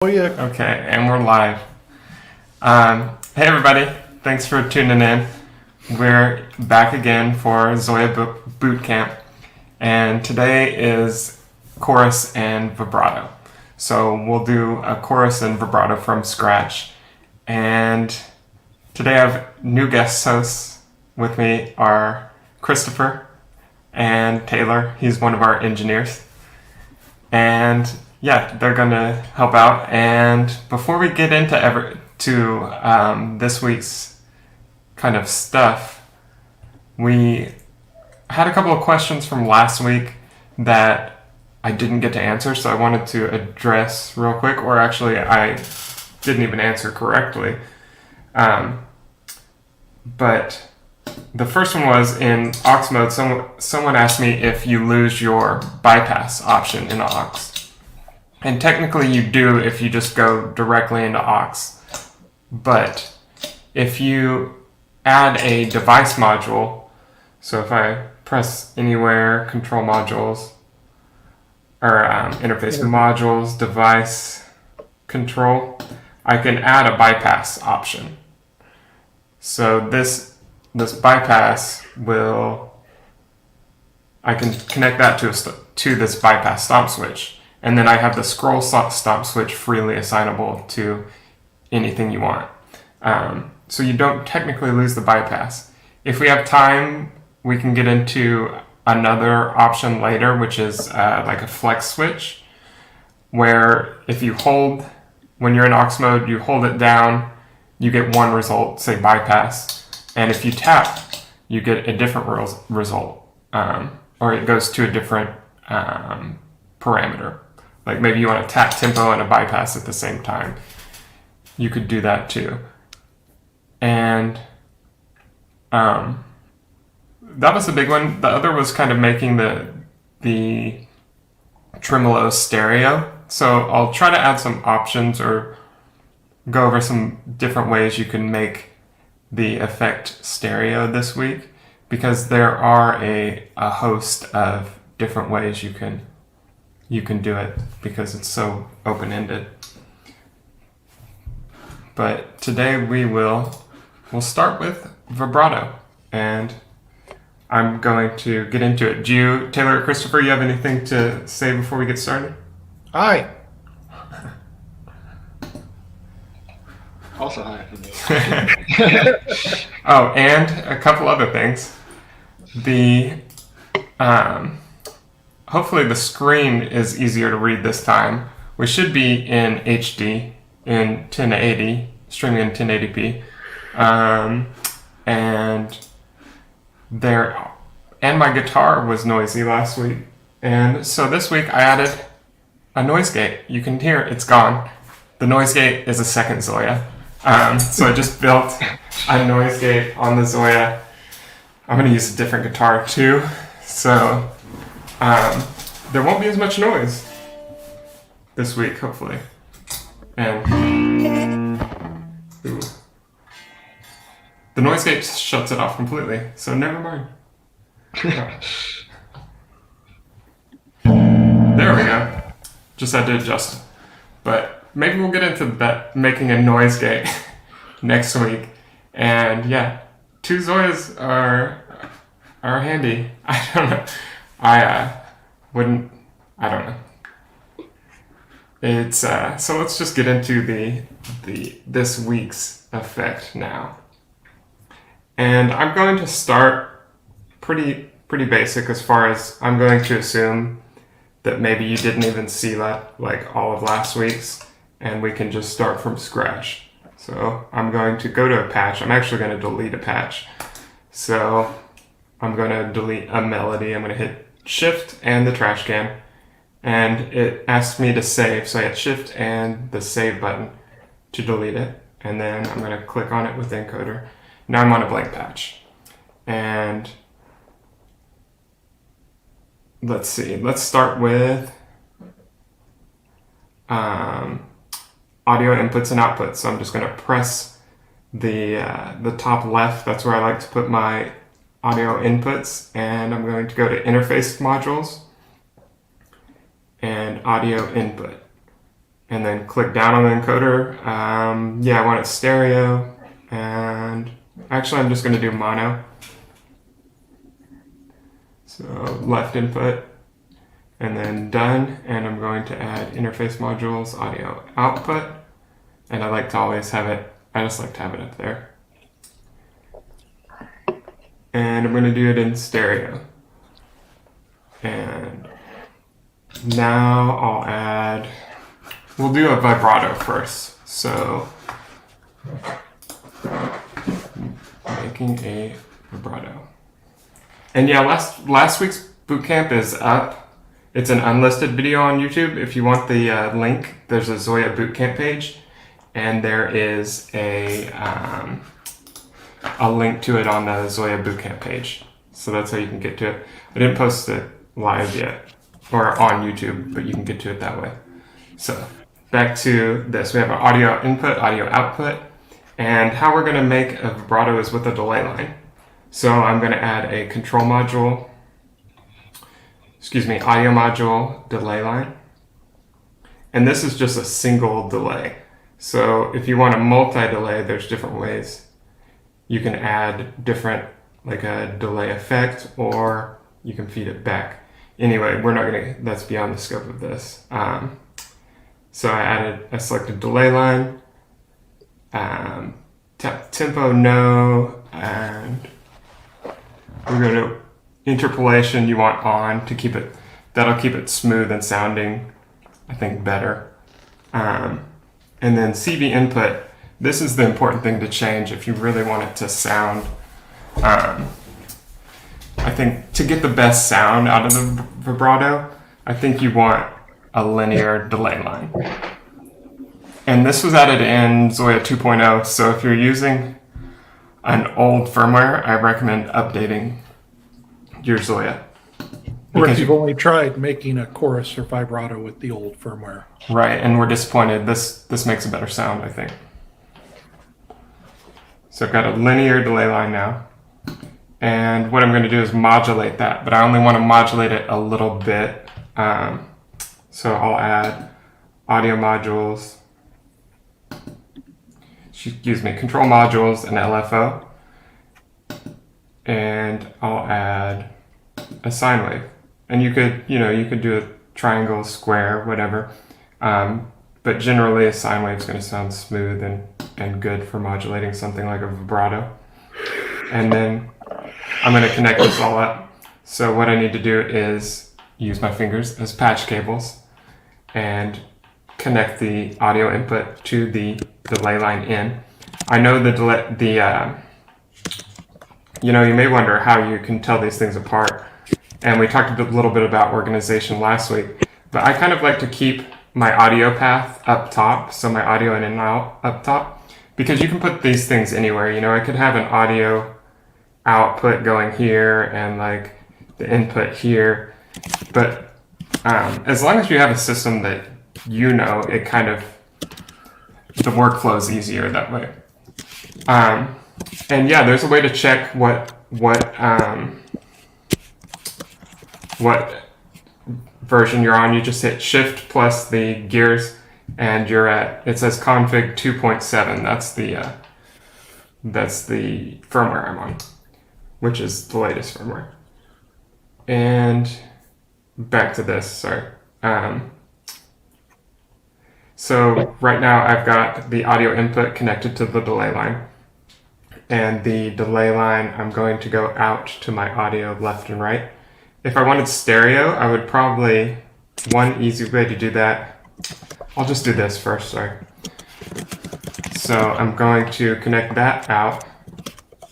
ZOIA. Okay, and we're live. Hey everybody, thanks for tuning in. We're back again for ZOIA Bootcamp, and today is Chorus and Vibrato. So we'll do a chorus and vibrato from scratch. And today I have new guest hosts with me are Christopher and Taylor. He's one of our engineers. And yeah, they're going to help out. And before we get into this week's kind of stuff, we had a couple of questions from last week that I didn't get to answer, so I wanted to address real quick, or actually I didn't even answer correctly. But the first one was in aux mode. Someone asked me if you lose your bypass option in aux. And technically you do if you just go directly into aux. But if you add a device module, so if I press anywhere, control modules, or interface modules, device, control, I can add a bypass option. So this bypass I can connect that to this bypass stop switch. And then I have the scroll stop switch freely assignable to anything you want. So you don't technically lose the bypass. If we have time, we can get into another option later, which is like a flex switch, where if you hold, when you're in aux mode, you hold it down, you get one result, say bypass. And if you tap, you get a different result, or it goes to a different parameter. Like maybe you want to tap tempo and a bypass at the same time. You could do that too. And that was a big one. The other was kind of making the tremolo stereo. So I'll try to add some options or go over some different ways you can make the effect stereo this week, because there are a host of different ways you can do it, because it's so open-ended. But today we'll start with vibrato, and I'm going to get into it. Do you, Taylor or Christopher, you have anything to say before we get started? Hi. Also hi from me. Oh, and a couple other things. Hopefully the screen is easier to read this time. We should be in HD in 1080, streaming in 1080p. And my guitar was noisy last week. And so this week I added a noise gate. You can hear it's gone. The noise gate is a second ZOIA. So I just built a noise gate on the ZOIA. I'm going to use a different guitar too. So there won't be as much noise this week, hopefully. And the noise gate shuts it off completely, so never mind. There we go. Just had to adjust it. But maybe we'll get into that, making a noise gate next week. And yeah, two ZOIAs are handy. I don't know. I don't know. It's so let's just get into this week's effect now. And I'm going to start pretty basic, as far as I'm going to assume that maybe you didn't even see that, like all of last week's, and we can just start from scratch. So I'm going to go to a patch. I'm actually going to delete a patch. So I'm going to delete a melody. I'm going to hit Shift and the trash can, and it asked me to save, so I hit Shift and the save button to delete it, and then I'm going to click on it with encoder. Now I'm on a blank patch, and let's see, let's start with audio inputs and outputs. So I'm just going to press the top left. That's where I like to put my audio inputs, and I'm going to go to interface modules and audio input. and then click down on the encoder. Yeah, I want it stereo, and actually I'm just going to do mono. So left input, and then done, and I'm going to add interface modules, audio output, and I like to always have it, I just like to have it up there. And I'm going to do it in stereo. And now I'll add, we'll do a vibrato first. So making a vibrato. And yeah, last week's bootcamp is up. It's an unlisted video on YouTube. If you want the link, there's a ZOIA bootcamp page, and there is a link to it on the ZOIA bootcamp page. So that's how you can get to it. I didn't post it live yet, or on YouTube, but you can get to it that way. So back to this. We have an audio input, audio output, and how we're going to make a vibrato is with a delay line. So I'm going to add a control module, audio module delay line. And this is just a single delay. So if you want a multi-delay, there's different ways. You can add different, like a delay effect, or you can feed it back. Anyway, that's beyond the scope of this. So I selected delay line, tempo no, and we're going to interpolation you want on to keep it, that'll keep it smooth and sounding, I think, better. And then CV input, this is the important thing to change if you really want it to sound, I think to get the best sound out of the vibrato, I think you want a linear delay line. And this was added in ZOIA 2.0, so if you're using an old firmware, I recommend updating your ZOIA. Or if you've only tried making a chorus or vibrato with the old firmware. Right, and we're disappointed. This makes a better sound, I think. So I've got a linear delay line now. And what I'm going to do is modulate that, but I only want to modulate it a little bit. So I'll add audio modules, control modules and LFO. And I'll add a sine wave. And you could do a triangle, square, whatever. But generally a sine wave is going to sound smooth and good for modulating something like a vibrato. And then I'm going to connect this all up. So what I need to do is use my fingers as patch cables and connect the audio input to the delay line in. I know you may wonder how you can tell these things apart. And we talked a little bit about organization last week, but I kind of like to keep my audio path up top, so my audio in and out up top, because you can put these things anywhere. I could have an audio output going here and like the input here, but as long as you have a system that it kind of, the workflow is easier that way. And yeah, there's a way to check what version you're on. You just hit shift plus the gears and it says config 2.7. That's the firmware I'm on, which is the latest firmware. And back to this, sorry. So right now I've got the audio input connected to the delay line. And the delay line, I'm going to go out to my audio left and right. If I wanted stereo, I would probably, one easy way to do that, I'll just do this first, sorry. So I'm going to connect that out,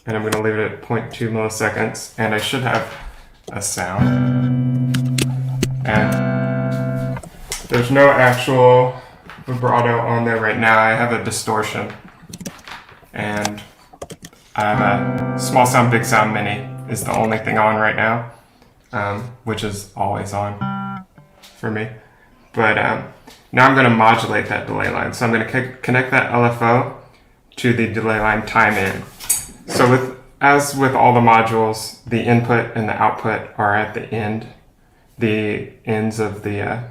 and I'm going to leave it at 0.2 milliseconds, and I should have a sound. And there's no actual vibrato on there right now. I have a distortion, and I have a small sound, big sound mini is the only thing on right now, which is always on for me. But now I'm going to modulate that delay line. So I'm going to connect that LFO to the delay line time in. So as with all the modules, the input and the output are at the ends of the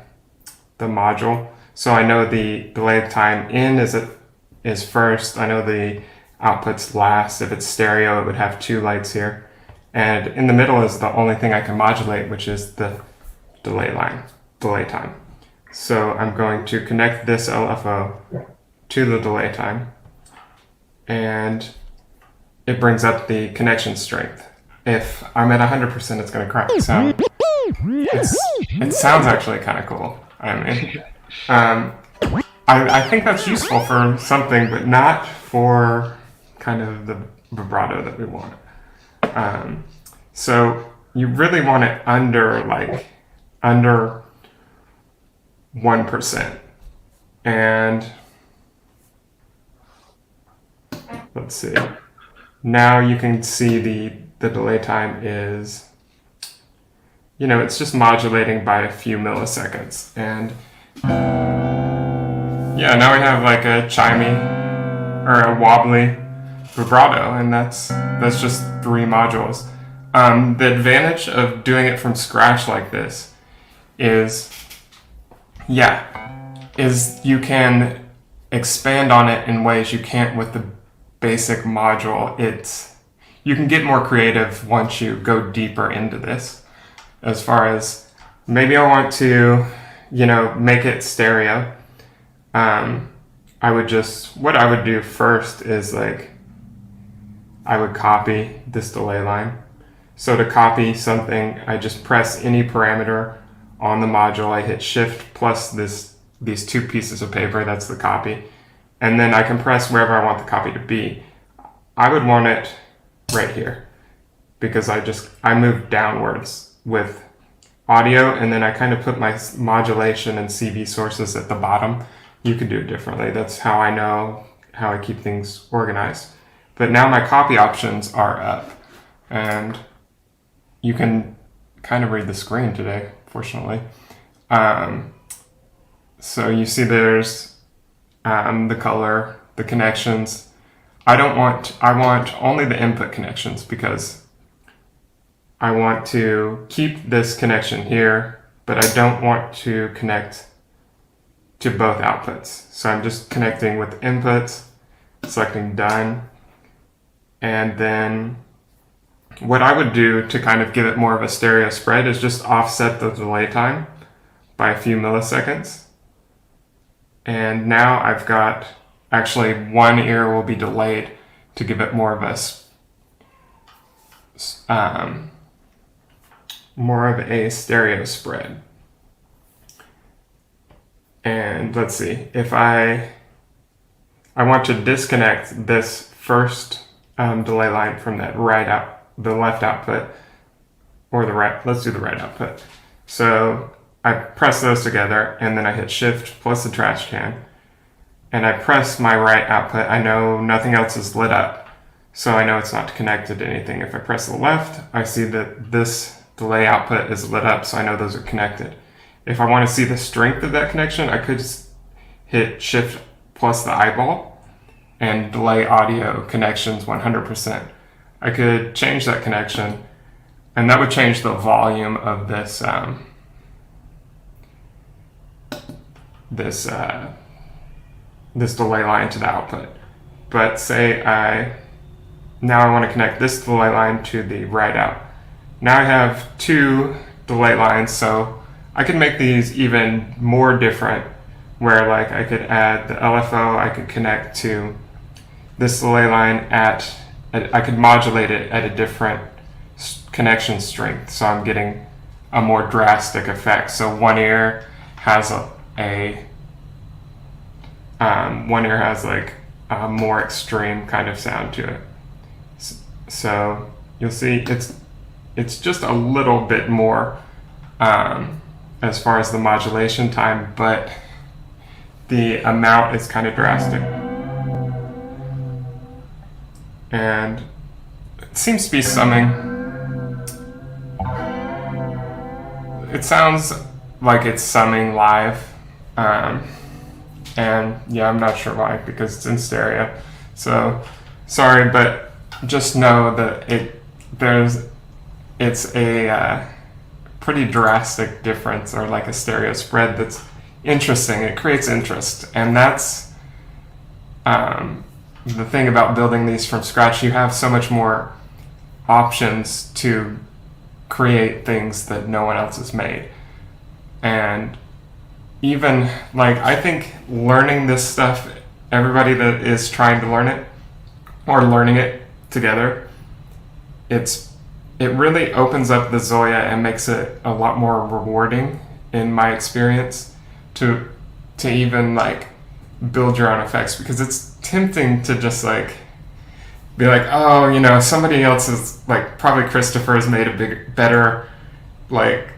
module. So I know the delay time in is first. I know the output's last. If it's stereo, it would have 2 lights here. And in the middle is the only thing I can modulate, which is the delay time. So I'm going to connect this LFO to the delay time, and it brings up the connection strength. If I'm at 100%, it's going to crack. So it sounds actually kind of cool. I think that's useful for something, but not for kind of the vibrato that we want. So you really want it under 1%. And let's see. Now you can see the delay time is, it's just modulating by a few milliseconds. And yeah, now we have like a chimey or a wobbly vibrato, and that's just 3 modules. The advantage of doing it from scratch like this is you can expand on it in ways you can't with the basic module. You can get more creative once you go deeper into this. As far as maybe I want to, make it stereo. What I would do first is I would copy this delay line. So to copy something, I just press any parameter on the module. I hit Shift plus these 2 pieces of paper, that's the copy. And then I can press wherever I want the copy to be. I would want it right here because I move downwards with audio, and then I kind of put my modulation and CV sources at the bottom. You could do it differently. That's how I know how I keep things organized. But now my copy options are up, and you can kind of read the screen today, fortunately. So you see there's the color, the connections. I want only the input connections because I want to keep this connection here, but I don't want to connect to both outputs. So I'm just connecting with inputs, selecting done. And then what I would do to kind of give it more of a stereo spread is just offset the delay time by a few milliseconds. And now I've got, actually one ear will be delayed to give it more of a stereo spread. And let's see, if I want to disconnect this first delay line from that the left output, or the right, let's do the right output. So I press those together, and then I hit Shift plus the trash can, and I press my right output. I know nothing else is lit up, so I know it's not connected to anything. If I press the left, I see that this delay output is lit up, so I know those are connected. If I want to see the strength of that connection, I could just hit Shift plus the eyeball and delay audio connections 100%. I could change that connection, and that would change the volume of this this delay line to the output. But say now I want to connect this delay line to the right out. Now I have 2 delay lines, so I could make these even more different, where I could add the LFO, I could connect to this delay line I could modulate it at a different connection strength, so I'm getting a more drastic effect. So one ear has a more extreme kind of sound to it. So you'll see it's just a little bit more as far as the modulation time, but the amount is kind of drastic. And it seems to be summing. It sounds like it's summing live. And yeah, I'm not sure why, because it's in stereo. So sorry, but just know that it's a pretty drastic difference, or like a stereo spread that's interesting. It creates interest, and that's the thing about building these from scratch. You have so much more options to create things that no one else has made. And even like, I think learning this stuff, everybody that is trying to learn it or learning it together, it really opens up the ZOIA and makes it a lot more rewarding, in my experience, to even like build your own effects, because it's tempting to just like be like, oh, you know, somebody else is like, probably Christopher has made a better like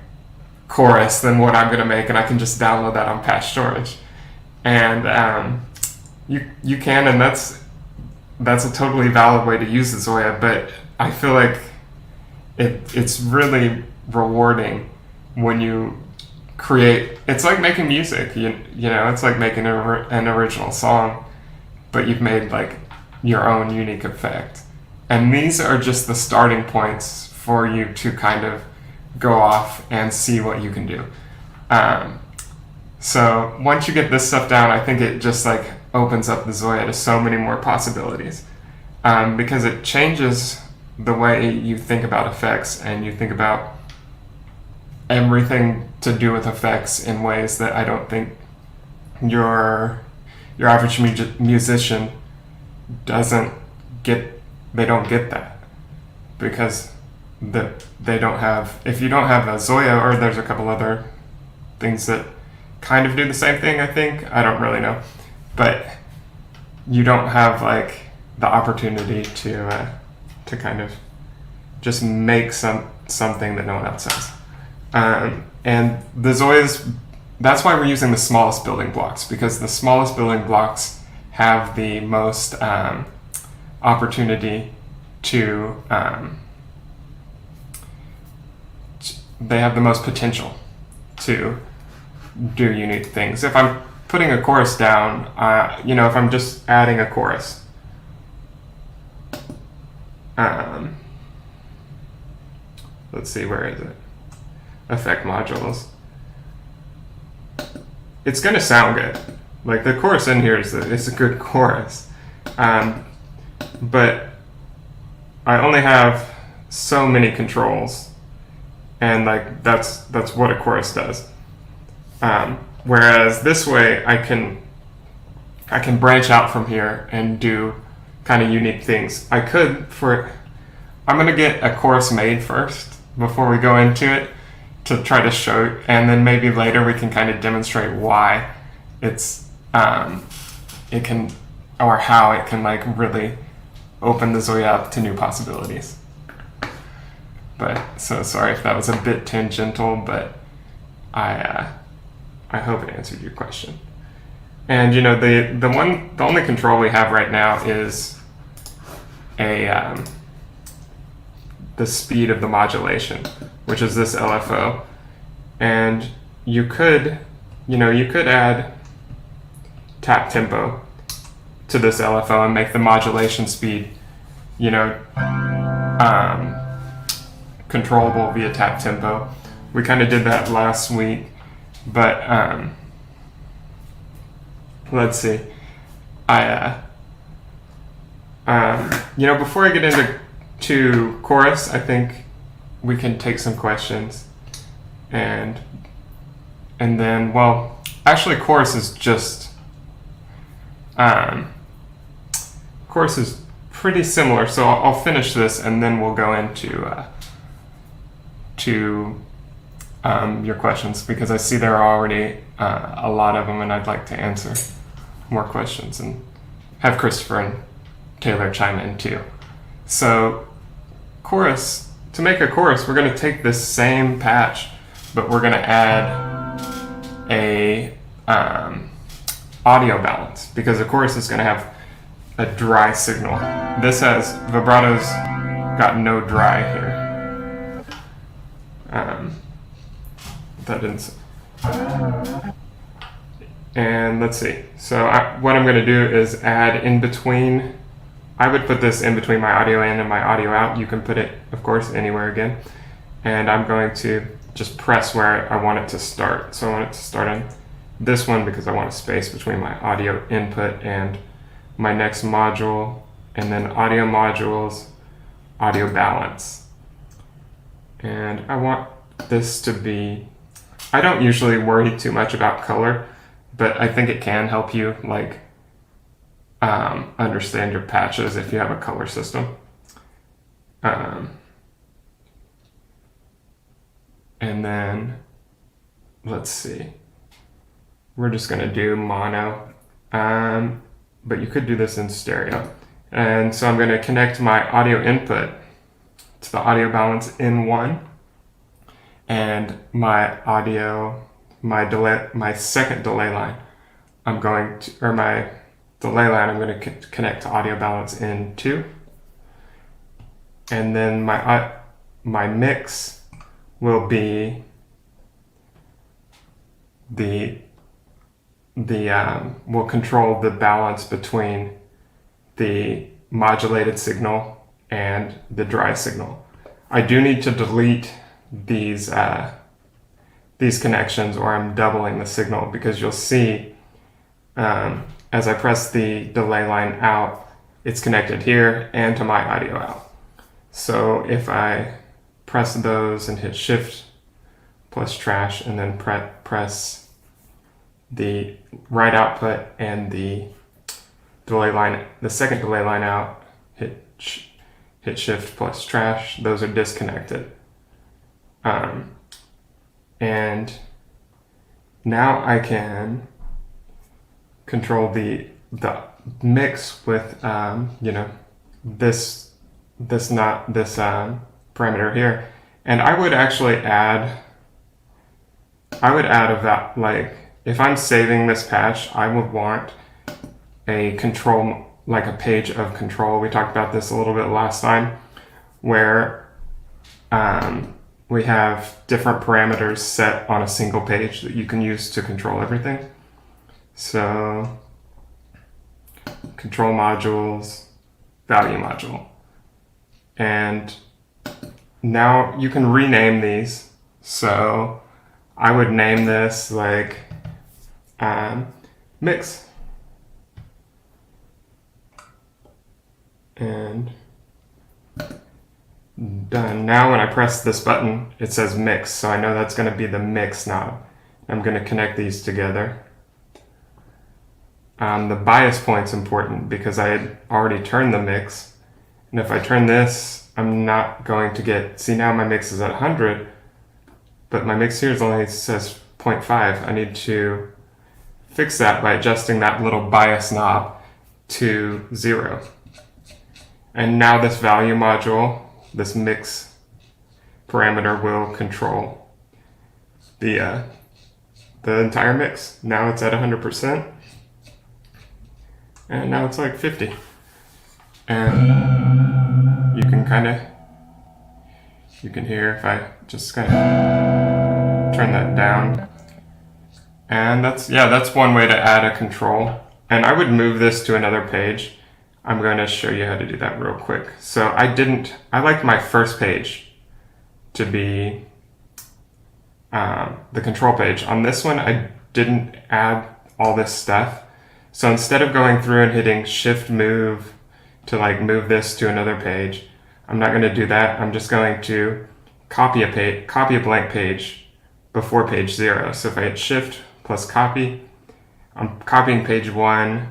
chorus than what I'm gonna make, and I can just download that on patch storage. And you can, and that's a totally valid way to use the ZOIA, but I feel like it's really rewarding when you create. It's like making music, you know, it's like making an original song, but you've made like your own unique effect. And these are just the starting points for you to kind of go off and see what you can do. So once you get this stuff down, I think it just like opens up the ZOIA to so many more possibilities, because it changes the way you think about effects, and you think about everything to do with effects in ways that I don't think your average musician doesn't get. They don't get that, because they don't have, if you don't have a ZOIA, or there's a couple other things that kind of do the same thing, I think, I don't really know, but you don't have like the opportunity to kind of just make something that no one else has. And the ZOIAs, that's why we're using the smallest building blocks, because the smallest building blocks have the most opportunity to, they have the most potential to do unique things. If I'm putting a chorus down, you know, if I'm just adding a chorus, let's see, where is it? Effect modules. It's gonna sound good. Like, the chorus in here is a good chorus, but I only have so many controls, and like that's what a chorus does. Whereas this way, I can branch out from here and do kind of unique things. I'm gonna get a chorus made first before we go into it, to try to show, and then maybe later we can kind of demonstrate why it's it can, or how it can like really open the ZOIA up to new possibilities. But so sorry if that was a bit tangential, but I hope it answered your question. And you know, the only control we have right now is the speed of the modulation, which is this LFO. And you could add tap tempo to this LFO and make the modulation speed, you know, controllable via tap tempo. We kind of did that last week, but let's see. You know, before I get into chorus, I think we can take some questions, and then, well, actually, chorus is just chorus is pretty similar. So I'll finish this, and then we'll go into your questions, because I see there are already a lot of them, and I'd like to answer more questions and have Christopher and Taylor chime in too. So chorus, to make a chorus, we're going to take this same patch, but we're going to add a audio balance, because the chorus is going to have a dry signal. This has, vibrato's got no dry here. That didn't. And let's see. So what I'm going to do is add in between. I would put this in between my audio in and my audio out. You can put it, of course, anywhere again. And I'm going to just press where I want it to start. So I want it to start on this one because I want a space between my audio input and my next module, and then audio modules, audio balance. And I want this to be, I don't usually worry too much about color, but I think it can help you like understand your patches if you have a color system. And then let's see, we're just gonna do mono, but you could do this in stereo. And so I'm gonna connect my audio input to the audio balance in 1, and my audio, my second delay line, I'm going to, or my delay line, I'm going to connect to audio balance in 2, and then my mix will be will control the balance between the modulated signal and the dry signal. I do need to delete these connections, or I'm doubling the signal, because you'll see as I press the delay line out, it's connected here and to my audio out. So if I press those and hit Shift plus trash, and then press the right output and the delay line, the second delay line out, hit Shift plus trash, those are disconnected. And now I can control the mix with this parameter here. And I would actually add like, if I'm saving this patch, I would want a control, like a page of control. We talked about this a little bit last time, where we have different parameters set on a single page that you can use to control everything. So control modules, value module. And now you can rename these. So I would name this like mix. And done. Now when I press this button, it says mix, so I know that's going to be the mix knob. I'm going to connect these together. The bias point's important because I had already turned the mix, and if I turn this, I'm not going to get, see, now my mix is at 100, but my mix here is only says 0.5. I need to fix that by adjusting that little bias knob to 0. And now this value module, this mix parameter, will control the entire mix. Now it's at 100%, and now it's like 50. And you can hear if I just kind of turn that down. And that's one way to add a control. And I would move this to another page. I'm going to show you how to do that real quick. So I like my first page to be the control page. On this one, I didn't add all this stuff. So instead of going through and hitting Shift Move to like move this to another page, I'm not going to do that. I'm just going to copy a blank page before page 0. So if I hit Shift plus copy, I'm copying page 1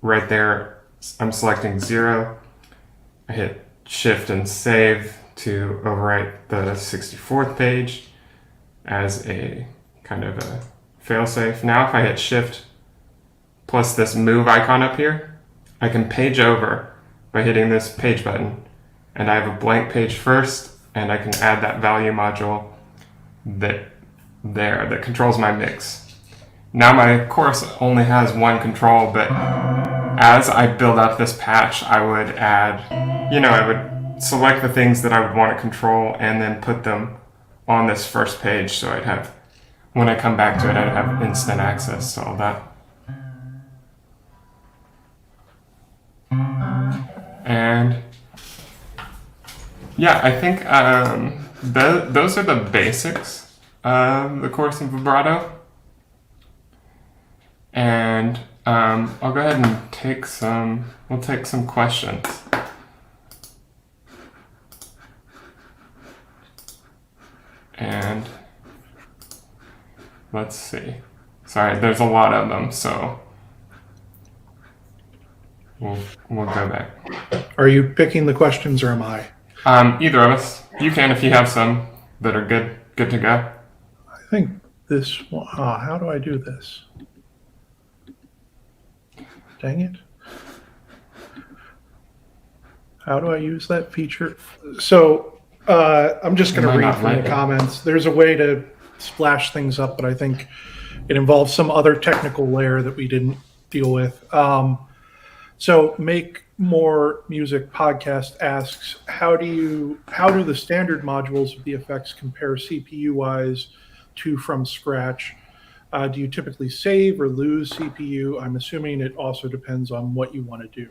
right there. I'm selecting 0. I hit Shift and save to overwrite the 64th page as a kind of a failsafe. Now if I hit Shift plus this move icon up here, I can page over by hitting this page button, and I have a blank page first, and I can add that value module that controls my mix. Now my course only has one control, but as I build up this patch, I would add, I would select the things that I would want to control and then put them on this first page, so I'd have, when I come back to it, I'd have instant access to all that. And yeah, I think those are the basics of the Chorus and Vibrato. And I'll go ahead and we'll take some questions. And let's see. Sorry, there's a lot of them, so we'll go back. Are you picking the questions or am I? Either of us. You can if you have some that are good to go. I think this, how do I do this? Dang it. How do I use that feature? So I'm just going to read from the comments. There's a way to splash things up, but I think it involves some other technical layer that we didn't deal with. So Make More Music podcast asks, how do the standard modules of the effects compare CPU wise to from scratch? Do you typically save or lose CPU? I'm assuming it also depends on what you want to do.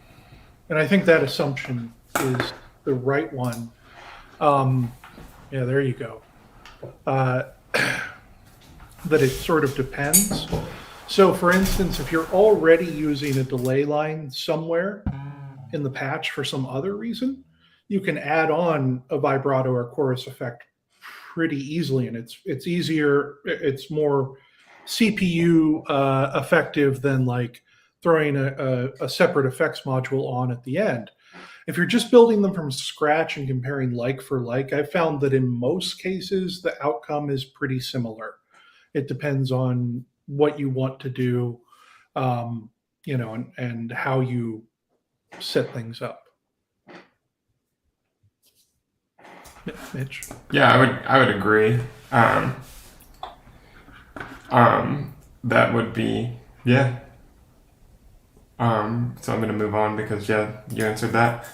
And I think that assumption is the right one. Yeah, there you go. That it sort of depends. So for instance, if you're already using a delay line somewhere in the patch for some other reason, you can add on a vibrato or chorus effect pretty easily. And it's easier, it's more CPU effective than like throwing a separate effects module on at the end. If you're just building them from scratch and comparing like for like, I've found that in most cases, the outcome is pretty similar. It depends on what you want to do, and how you set things up. Mitch? Yeah, I would agree. That would be, yeah. So I'm going to move on because, yeah, you answered that.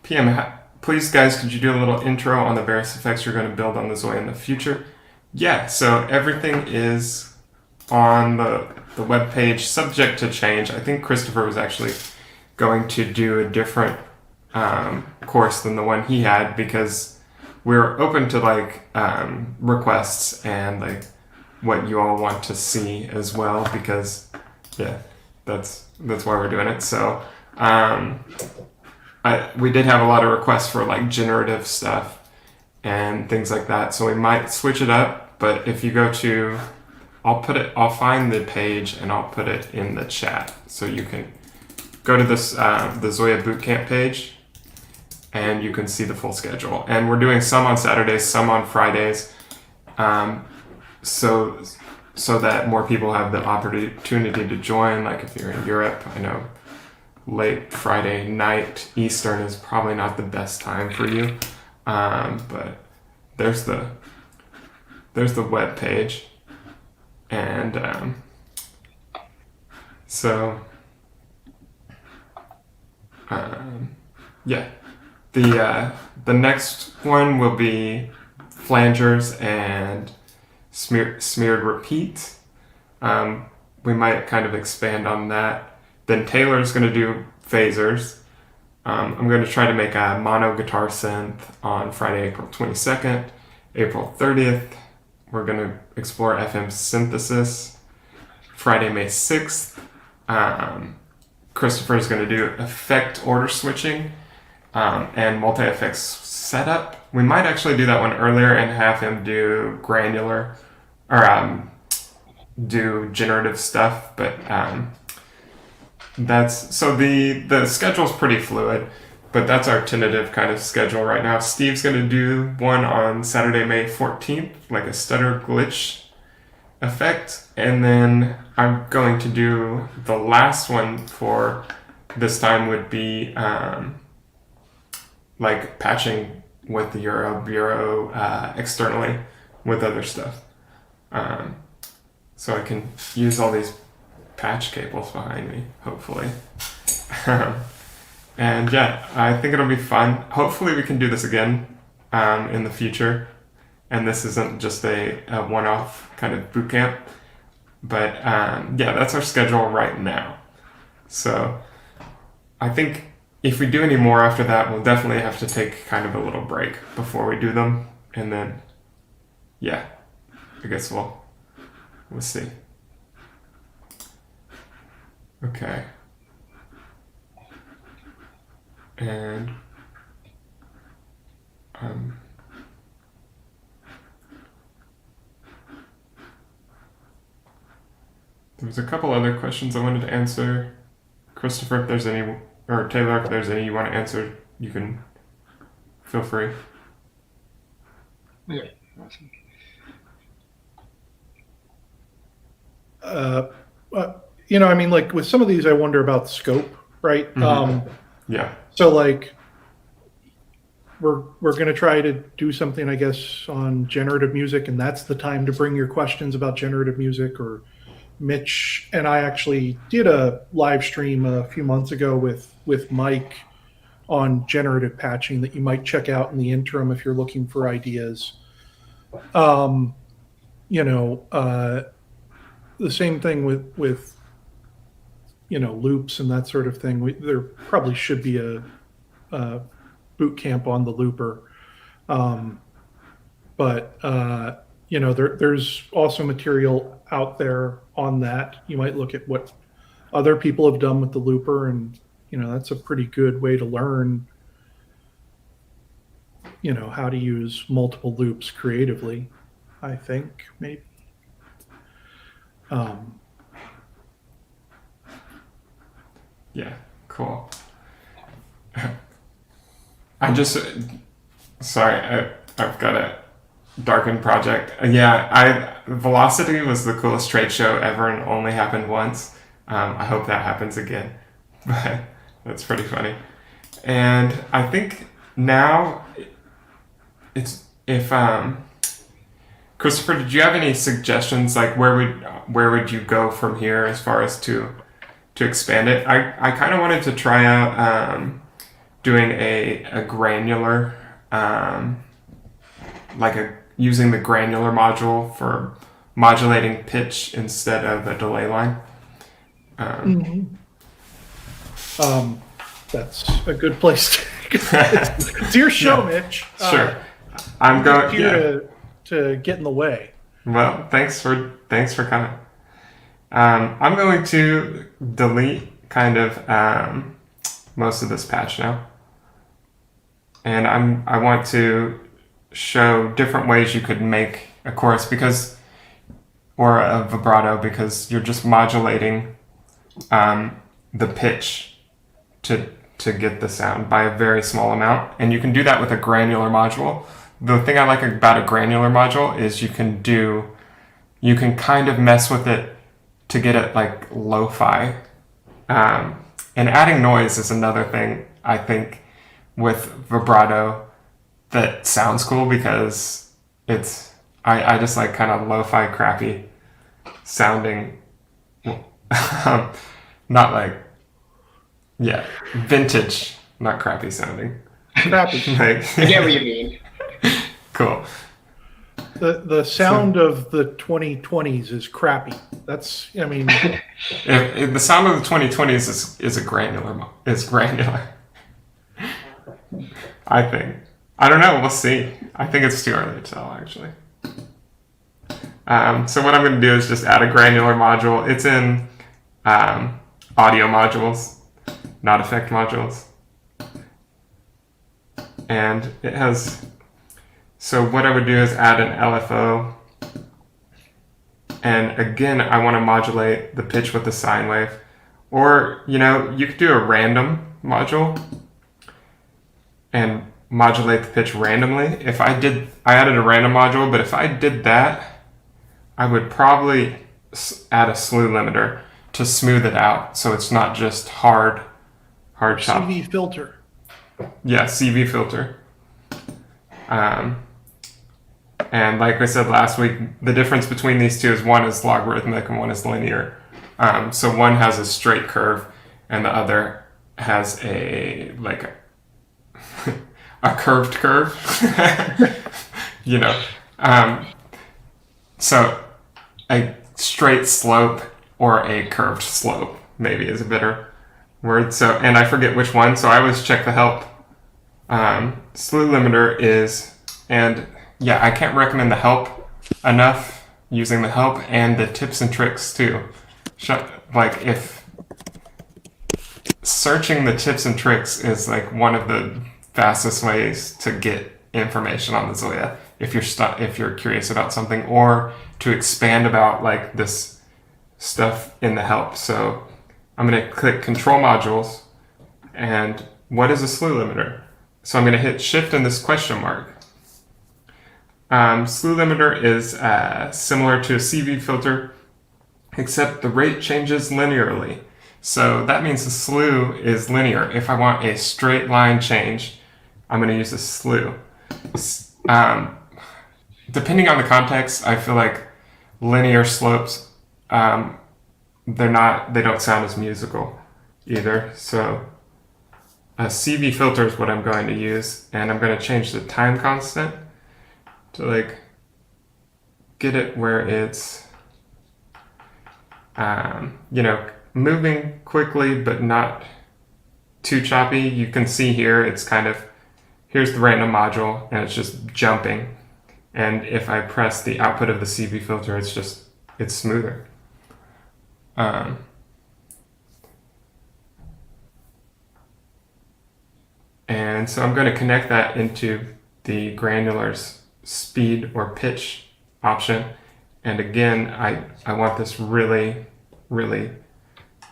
PM, please, guys, could you do a little intro on the various effects you're going to build on the ZOIA in the future? Yeah, so everything is on the web page, subject to change. I think Christopher was actually going to do a different course than the one he had because we're open to like requests and like what you all want to see as well because, yeah, that's why we're doing it. So we did have a lot of requests for like generative stuff and things like that. So we might switch it up, but if you go to, I'll find the page and I'll put it in the chat. So you can go to this, the ZOIA Bootcamp page and you can see the full schedule. And we're doing some on Saturdays, some on Fridays. So that more people have the opportunity to join. Like if you're in Europe, I know late Friday night Eastern is probably not the best time for you. But there's the web page, and yeah, the next one will be flangers and smeared repeat. We might kind of expand on that. Then Taylor's going to do phasers. I'm going to try to make a mono guitar synth on Friday, April 22nd. April 30th, we're going to explore FM synthesis. Friday, May 6th, Christopher's going to do effect order switching and multi-effects setup. We might actually do that one earlier and have him do granular or do generative stuff, but that's so the schedule's pretty fluid, but that's our tentative kind of schedule right now. Steve's going to do one on Saturday, May 14th, like a stutter glitch effect, and then I'm going to do the last one for this time would be like patching with the Euro Bureau externally with other stuff. So I can use all these patch cables behind me, hopefully. And yeah, I think it'll be fun. Hopefully we can do this again in the future. And this isn't just a one-off kind of boot camp. But yeah, that's our schedule right now. So I think if we do any more after that, we'll definitely have to take kind of a little break before we do them. And then, yeah, I guess we'll see. Okay. And there was a couple other questions I wanted to answer. Christopher, if there's any, or Taylor, if there's any you want to answer, you can feel free. Okay, awesome. I mean, like with some of these, I wonder about scope, right? Yeah. So like, we're going to try to do something, I guess, on generative music, and that's the time to bring your questions about generative music. Or Mitch and I actually did a live stream a few months ago with Mike on generative patching that you might check out in the interim if you're looking for ideas. The same thing with loops and that sort of thing. There probably should be a boot camp on the looper. There's also material out there on that. You might look at what other people have done with the looper, and that's a pretty good way to learn how to use multiple loops creatively, I think, maybe. Yeah, cool. I'm just sorry. I've got a darkened project. Velocity was the coolest trade show ever, and only happened once. I hope that happens again, but that's pretty funny. And I think now it's if Christopher, did you have any suggestions? Like where would you go from here as far as to expand it? I kind of wanted to try out doing a granular, using the granular module for modulating pitch instead of a delay line. That's a good place to it's your show, Yeah. Mitch. Sure. I'm going here to get in the way. Well, thanks for coming. I'm going to delete kind of most of this patch now, and I want to show different ways you could make a chorus or a vibrato, because you're just modulating the pitch to get the sound by a very small amount, and you can do that with a granular module. The thing I like about a granular module is you can kind of mess with it to get it like lo-fi. And adding noise is another thing I think with vibrato that sounds cool, because I just like kind of lo-fi crappy sounding, not like, yeah, vintage, not crappy sounding. Crappy. Like, I get what you mean. cool. The sound of the 2020s is crappy. That's, I mean, If the sound of the 2020s is granular. I think. I don't know. We'll see. I think it's too early to tell, actually. So what I'm going to do is just add a granular module. It's in audio modules, not effect modules. And it has... So what I would do is add an LFO. And again, I want to modulate the pitch with the sine wave. Or, you could do a random module and modulate the pitch randomly. I added a random module, but if I did that, I would probably add a slew limiter to smooth it out, so it's not just hard chop. CV filter. Yeah, CV filter. And like I said last week, the difference between these two is one is logarithmic and one is linear. So one has a straight curve and the other has a curved curve. So a straight slope or a curved slope maybe is a better word. So, and I forget which one, so I always check the help. Slew limiter is, and yeah, I can't recommend the help enough, using the help and the tips and tricks too. Like if searching the tips and tricks is like one of the fastest ways to get information on the ZOIA if you're curious about something, or to expand about like this stuff in the help. So I'm going to click Control Modules, and what is a slew limiter? So I'm going to hit Shift and this question mark. Slew limiter is similar to a CV filter, except the rate changes linearly. So that means the slew is linear. If I want a straight line change, I'm going to use a slew. Depending on the context, I feel like linear slopes, they don't sound as musical either. So a CV filter is what I'm going to use, and I'm going to change the time constant to like get it where it's moving quickly but not too choppy. You can see here it's kind of, here's the random module and it's just jumping, and if I press the output of the CV filter, it's smoother. And so I'm going to connect that into the Granular's speed or pitch option. And again, I want this really, really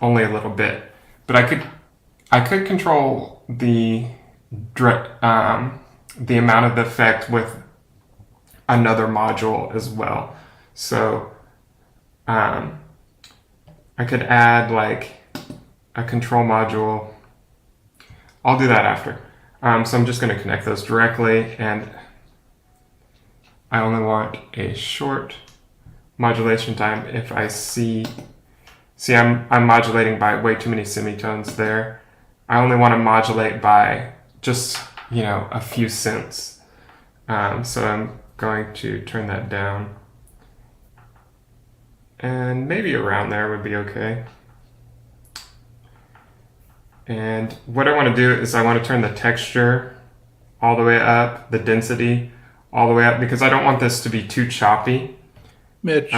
only a little bit. But I could control the amount of the effect with another module as well. So I could add like a control module. I'll do that after. So I'm just going to connect those directly, and I only want a short modulation time. If I see I'm modulating by way too many semitones there. I only want to modulate by just, a few cents. So I'm going to turn that down. And maybe around there would be okay. And what I want to do is I want to turn the texture all the way up, the density all the way up, because I don't want this to be too choppy. Mitch,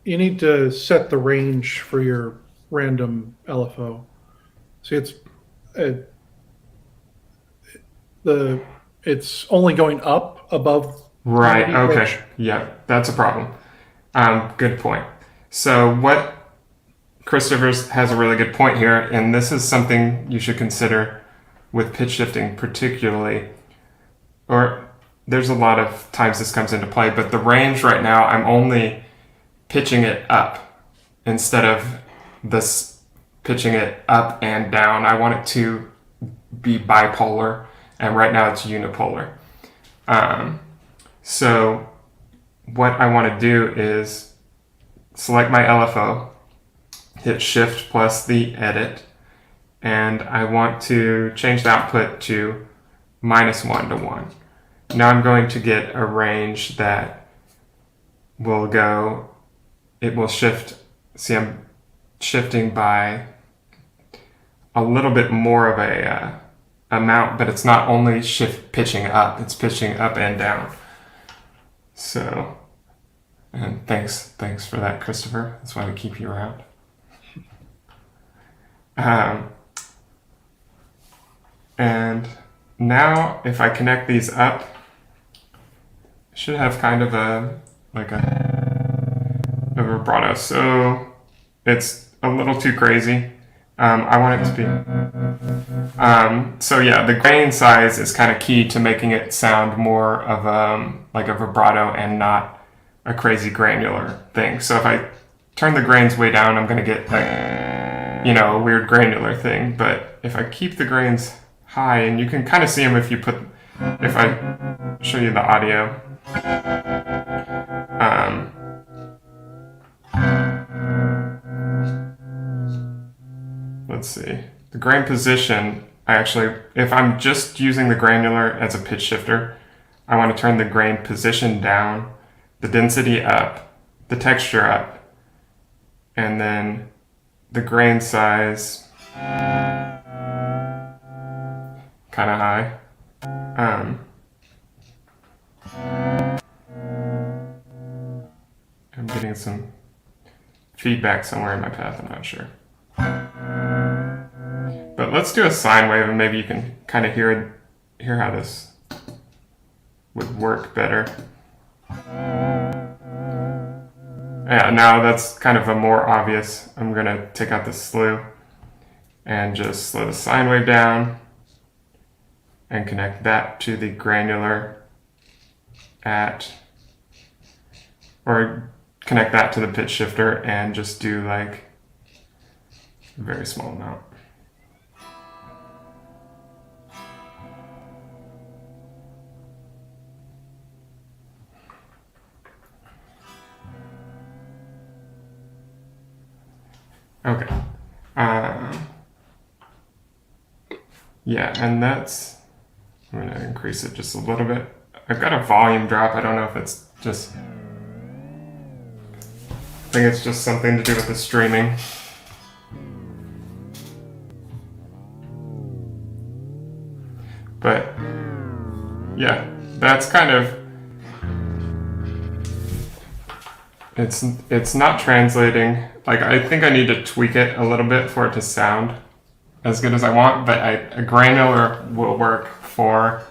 you need to set the range for your random LFO. See, it's only going up above. Right. Okay. Range. Yeah, that's a problem. Good point. So what Christopher has a really good point here, and this is something you should consider with pitch shifting particularly, or there's a lot of times this comes into play, but the range right now, I'm only pitching it up instead of this pitching it up and down. I want it to be bipolar, and right now it's unipolar. So what I want to do is select my LFO, hit Shift plus the edit, and I want to change the output to -1 to 1. Now I'm going to get a range that will go, it will shift. See, I'm shifting by a little bit more of a amount, but it's not only pitching up, it's pitching up and down. So, and thanks for that, Christopher. That's why we keep you around. And now if I connect these up, I should have kind of a vibrato. So it's a little too crazy. I want it to be. So yeah, the grain size is kind of key to making it sound more of like a vibrato and not a crazy granular thing. So if I turn the grains way down, I'm going to get like, a weird granular thing. But if I keep the grains high, and you can kind of see them if I show you the audio. Let's see. The grain position, if I'm just using the granular as a pitch shifter, I want to turn the grain position down, the density up, the texture up, and then the grain size kind of high. I'm getting some feedback somewhere in my path, I'm not sure. But let's do a sine wave, and maybe you can kind of hear how this would work better. Yeah, now that's kind of a more obvious. I'm going to take out the slew and just slow the sine wave down and connect that to the granular or connect that to the pitch shifter and just do like a very small amount. Okay. Yeah, and I'm going to increase it just a little bit. I've got a volume drop. I don't know if it's just, I think it's just something to do with the streaming. But yeah, that's kind of, it's not translating. Like, I think I need to tweak it a little bit for it to sound as good as I want, but a granular will work for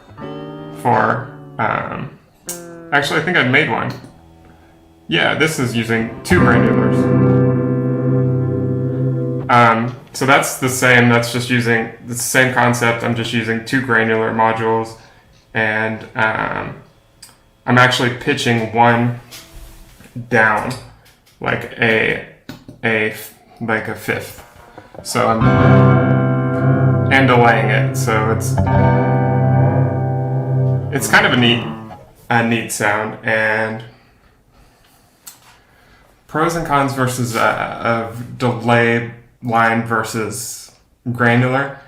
actually, I think I made one. Yeah, this is using 2 granulars. So that's the same, that's just using the same concept. I'm just using 2 granular modules, and I'm actually pitching one down, like a fifth. So and delaying it, so it's kind of a neat sound. And pros and cons versus of delay line versus granular.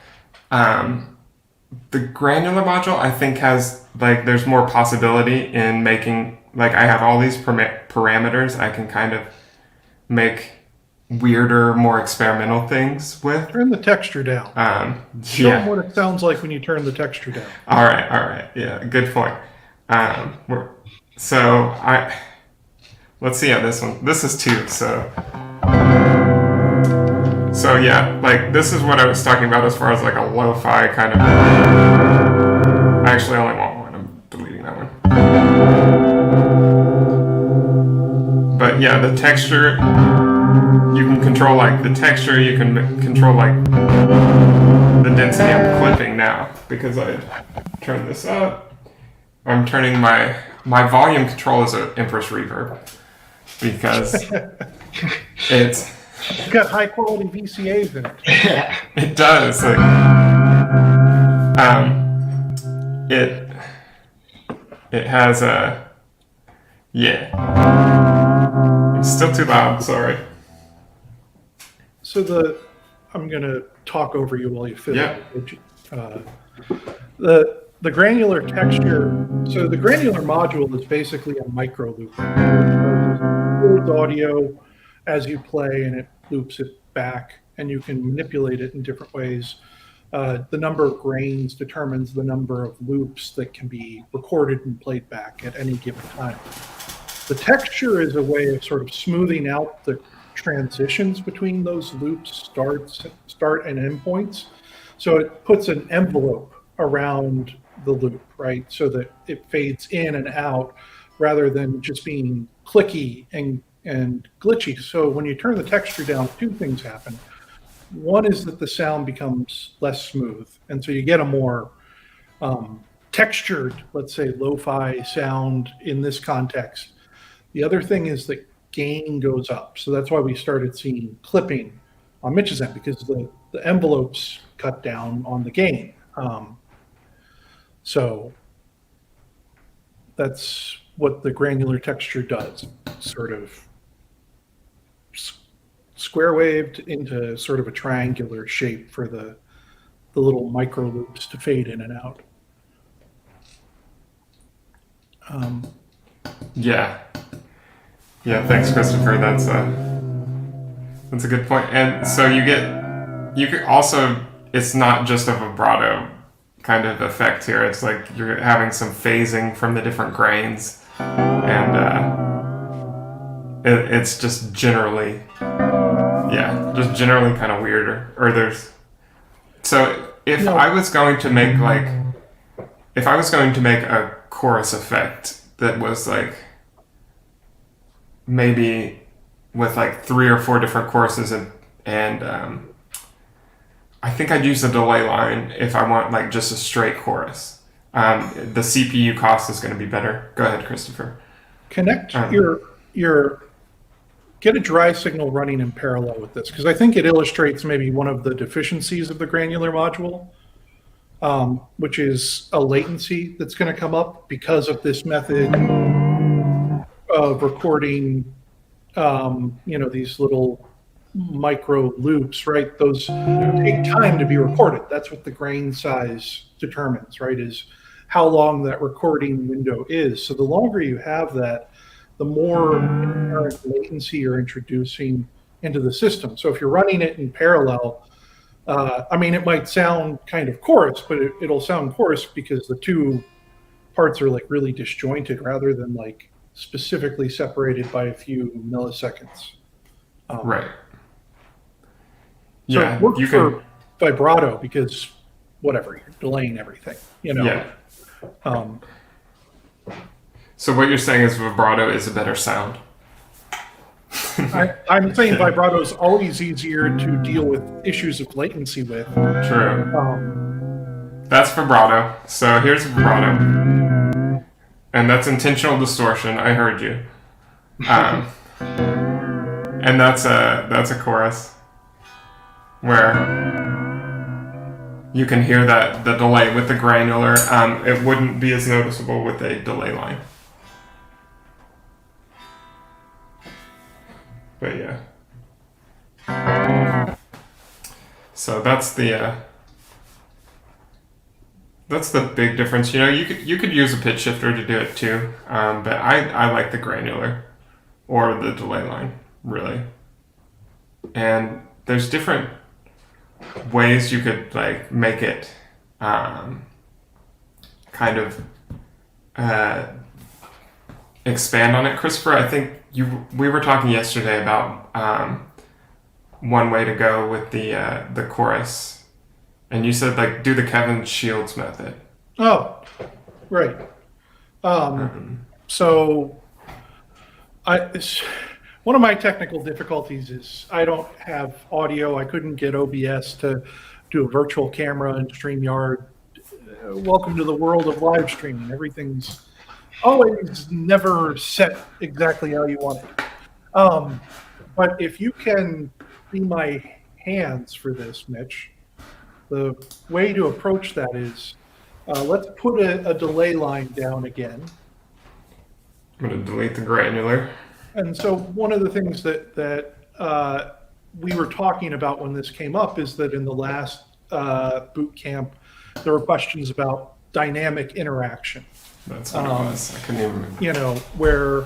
The granular module, I think, has there's more possibility in making, I have all these parameters I can kind of make weirder, more experimental things with. Turn the texture down. Show them what it sounds like when you turn the texture down. All right. Yeah, good point. Let's see how this one. This is 2, so yeah, this is what I was talking about as far as a lo-fi kind of. I actually only want one. I'm deleting that one. But yeah, the texture. You can control the texture, you can control the density I'm clipping now, because I turned this up. I'm turning my volume control as an Empress Reverb, because it's got high quality VCAs in it. It does. It has a It's still too loud, sorry. So I'm going to talk over you while you fill it. The granular texture, so the granular module is basically a micro loop. It records audio as you play, and it loops it back, and you can manipulate it in different ways. The number of grains determines the number of loops that can be recorded and played back at any given time. The texture is a way of sort of smoothing out the transitions between those loops, start and end points. So it puts an envelope around the loop, right? So that it fades in and out rather than just being clicky and glitchy. So when you turn the texture down, 2 things happen. One is that the sound becomes less smooth, and so you get a more textured, let's say, lo-fi sound in this context. The other thing is that gain goes up. So that's why we started seeing clipping on Mitch's end, because the envelopes cut down on the gain. So that's what the granular texture does. Sort of square waved into sort of a triangular shape for the little micro loops to fade in and out. Yeah, thanks, Christopher. That's a good point. And so you could also, it's not just a vibrato kind of effect here. It's you're having some phasing from the different grains, and it's just generally kind of weirder. Or So if I was going to make a chorus effect that was like maybe with like 3 or 4 different choruses and I think I'd use the delay line if I want like just a straight chorus. The CPU cost is going to be better. Go ahead, Christopher. Connect get a dry signal running in parallel with this, because I think it illustrates maybe one of the deficiencies of the granular module, which is a latency that's going to come up because of this method of recording, these little micro loops, right? Those take time to be recorded. That's what the grain size determines, right? Is how long that recording window is. So the longer you have that, the more inherent latency you're introducing into the system. So if you're running it in parallel, it might sound kind of coarse, but it'll sound coarse because the two parts are like really disjointed rather than like specifically separated by a few milliseconds. Right. So it works for vibrato because whatever, you're delaying everything, Yeah. So what you're saying is vibrato is a better sound. I'm saying vibrato is always easier to deal with issues of latency with. True. That's vibrato. So here's vibrato. And that's intentional distortion. I heard you. And that's a chorus where you can hear that the delay with the granular. It wouldn't be as noticeable with a delay line. But yeah. So that's the big difference. You could use a pitch shifter to do it too, but I like the granular or the delay line really. And there's different ways you could like make it kind of expand on it. Christopher, I think we were talking yesterday about one way to go with the chorus, and you said like do the Kevin Shields method. Oh, right. So one of my technical difficulties is I don't have audio. I couldn't get OBS to do a virtual camera in StreamYard. Welcome to the world of live streaming. Everything's always never set exactly how you want it. But if you can be my hands for this, Mitch, the way to approach that is let's put a delay line down again. I'm going to delete the granular. And so one of the things that we were talking about when this came up is that in the last boot camp, there were questions about dynamic interaction. That's what it was. I couldn't even remember. Where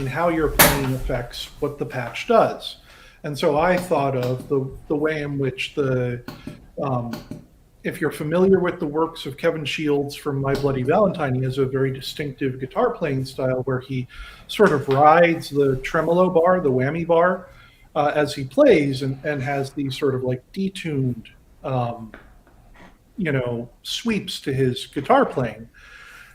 how you're playing affects what the patch does. And so I thought of the way in which if you're familiar with the works of Kevin Shields from My Bloody Valentine, he has a very distinctive guitar playing style where he sort of rides the tremolo bar, the whammy bar, as he plays and has these sort of like detuned, sweeps to his guitar playing.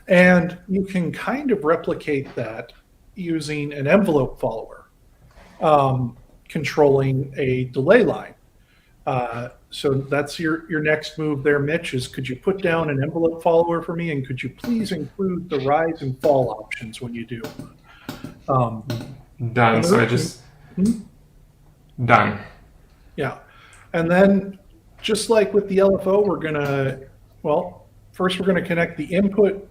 And you can kind of replicate that using an envelope follower, controlling a delay line. So that's your next move there, Mitch, is could you put down an envelope follower for me, and could you please include the rise and fall options when you do? Done. So I just... Done. Yeah. And then just like with the LFO, first we're going to connect the input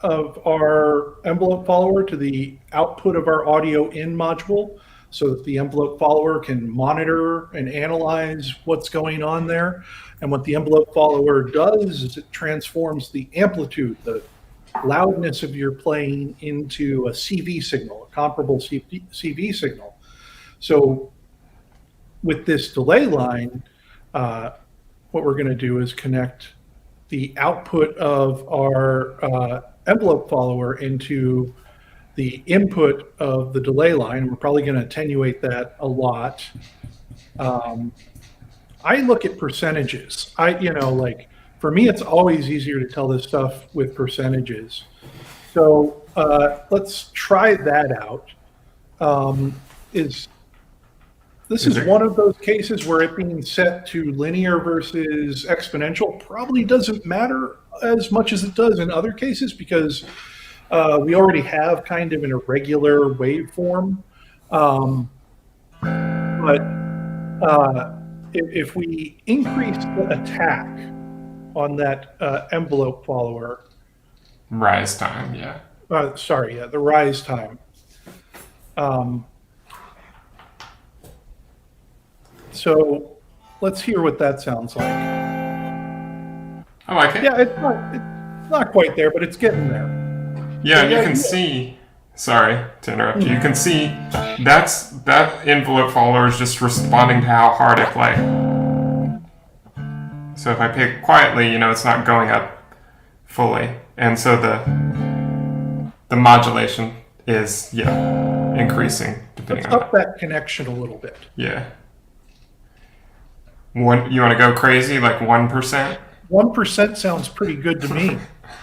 of our envelope follower to the output of our audio in module, so that the envelope follower can monitor and analyze what's going on there. And what the envelope follower does is it transforms the amplitude, the loudness of your playing, into a CV signal, a comparable CV signal. So with this delay line, what we're going to do is connect the output of our envelope follower into the input of the delay line. We're probably going to attenuate that a lot. I look at percentages. Like for me, it's always easier to tell this stuff with percentages. So let's try that out. This is one of those cases where it being set to linear versus exponential probably doesn't matter as much as it does in other cases, because we already have kind of an irregular waveform. But if we increase the attack on that envelope follower, rise time, yeah. The rise time. So let's hear what that sounds like. I like it. Yeah, it's not quite there, but it's getting there. Yeah, and you can see. Sorry to interrupt you. You can see that envelope follower is just responding to how hard I play. So if I play it quietly, it's not going up fully, and so the modulation is increasing depending Let's on up that connection a little bit. Yeah. You want to go crazy, like 1%? 1% sounds pretty good to me.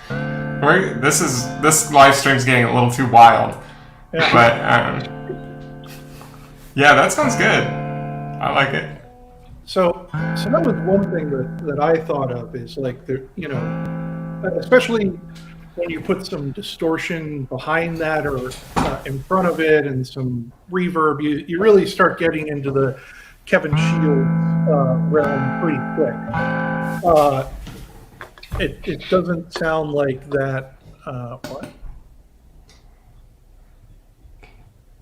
Right? This live stream's getting a little too wild. Yeah. But yeah, that sounds good. I like it. So that was one thing that I thought of is like especially when you put some distortion behind that or in front of it and some reverb, you really start getting into the Kevin Shields realm pretty quick. It doesn't sound like that. What?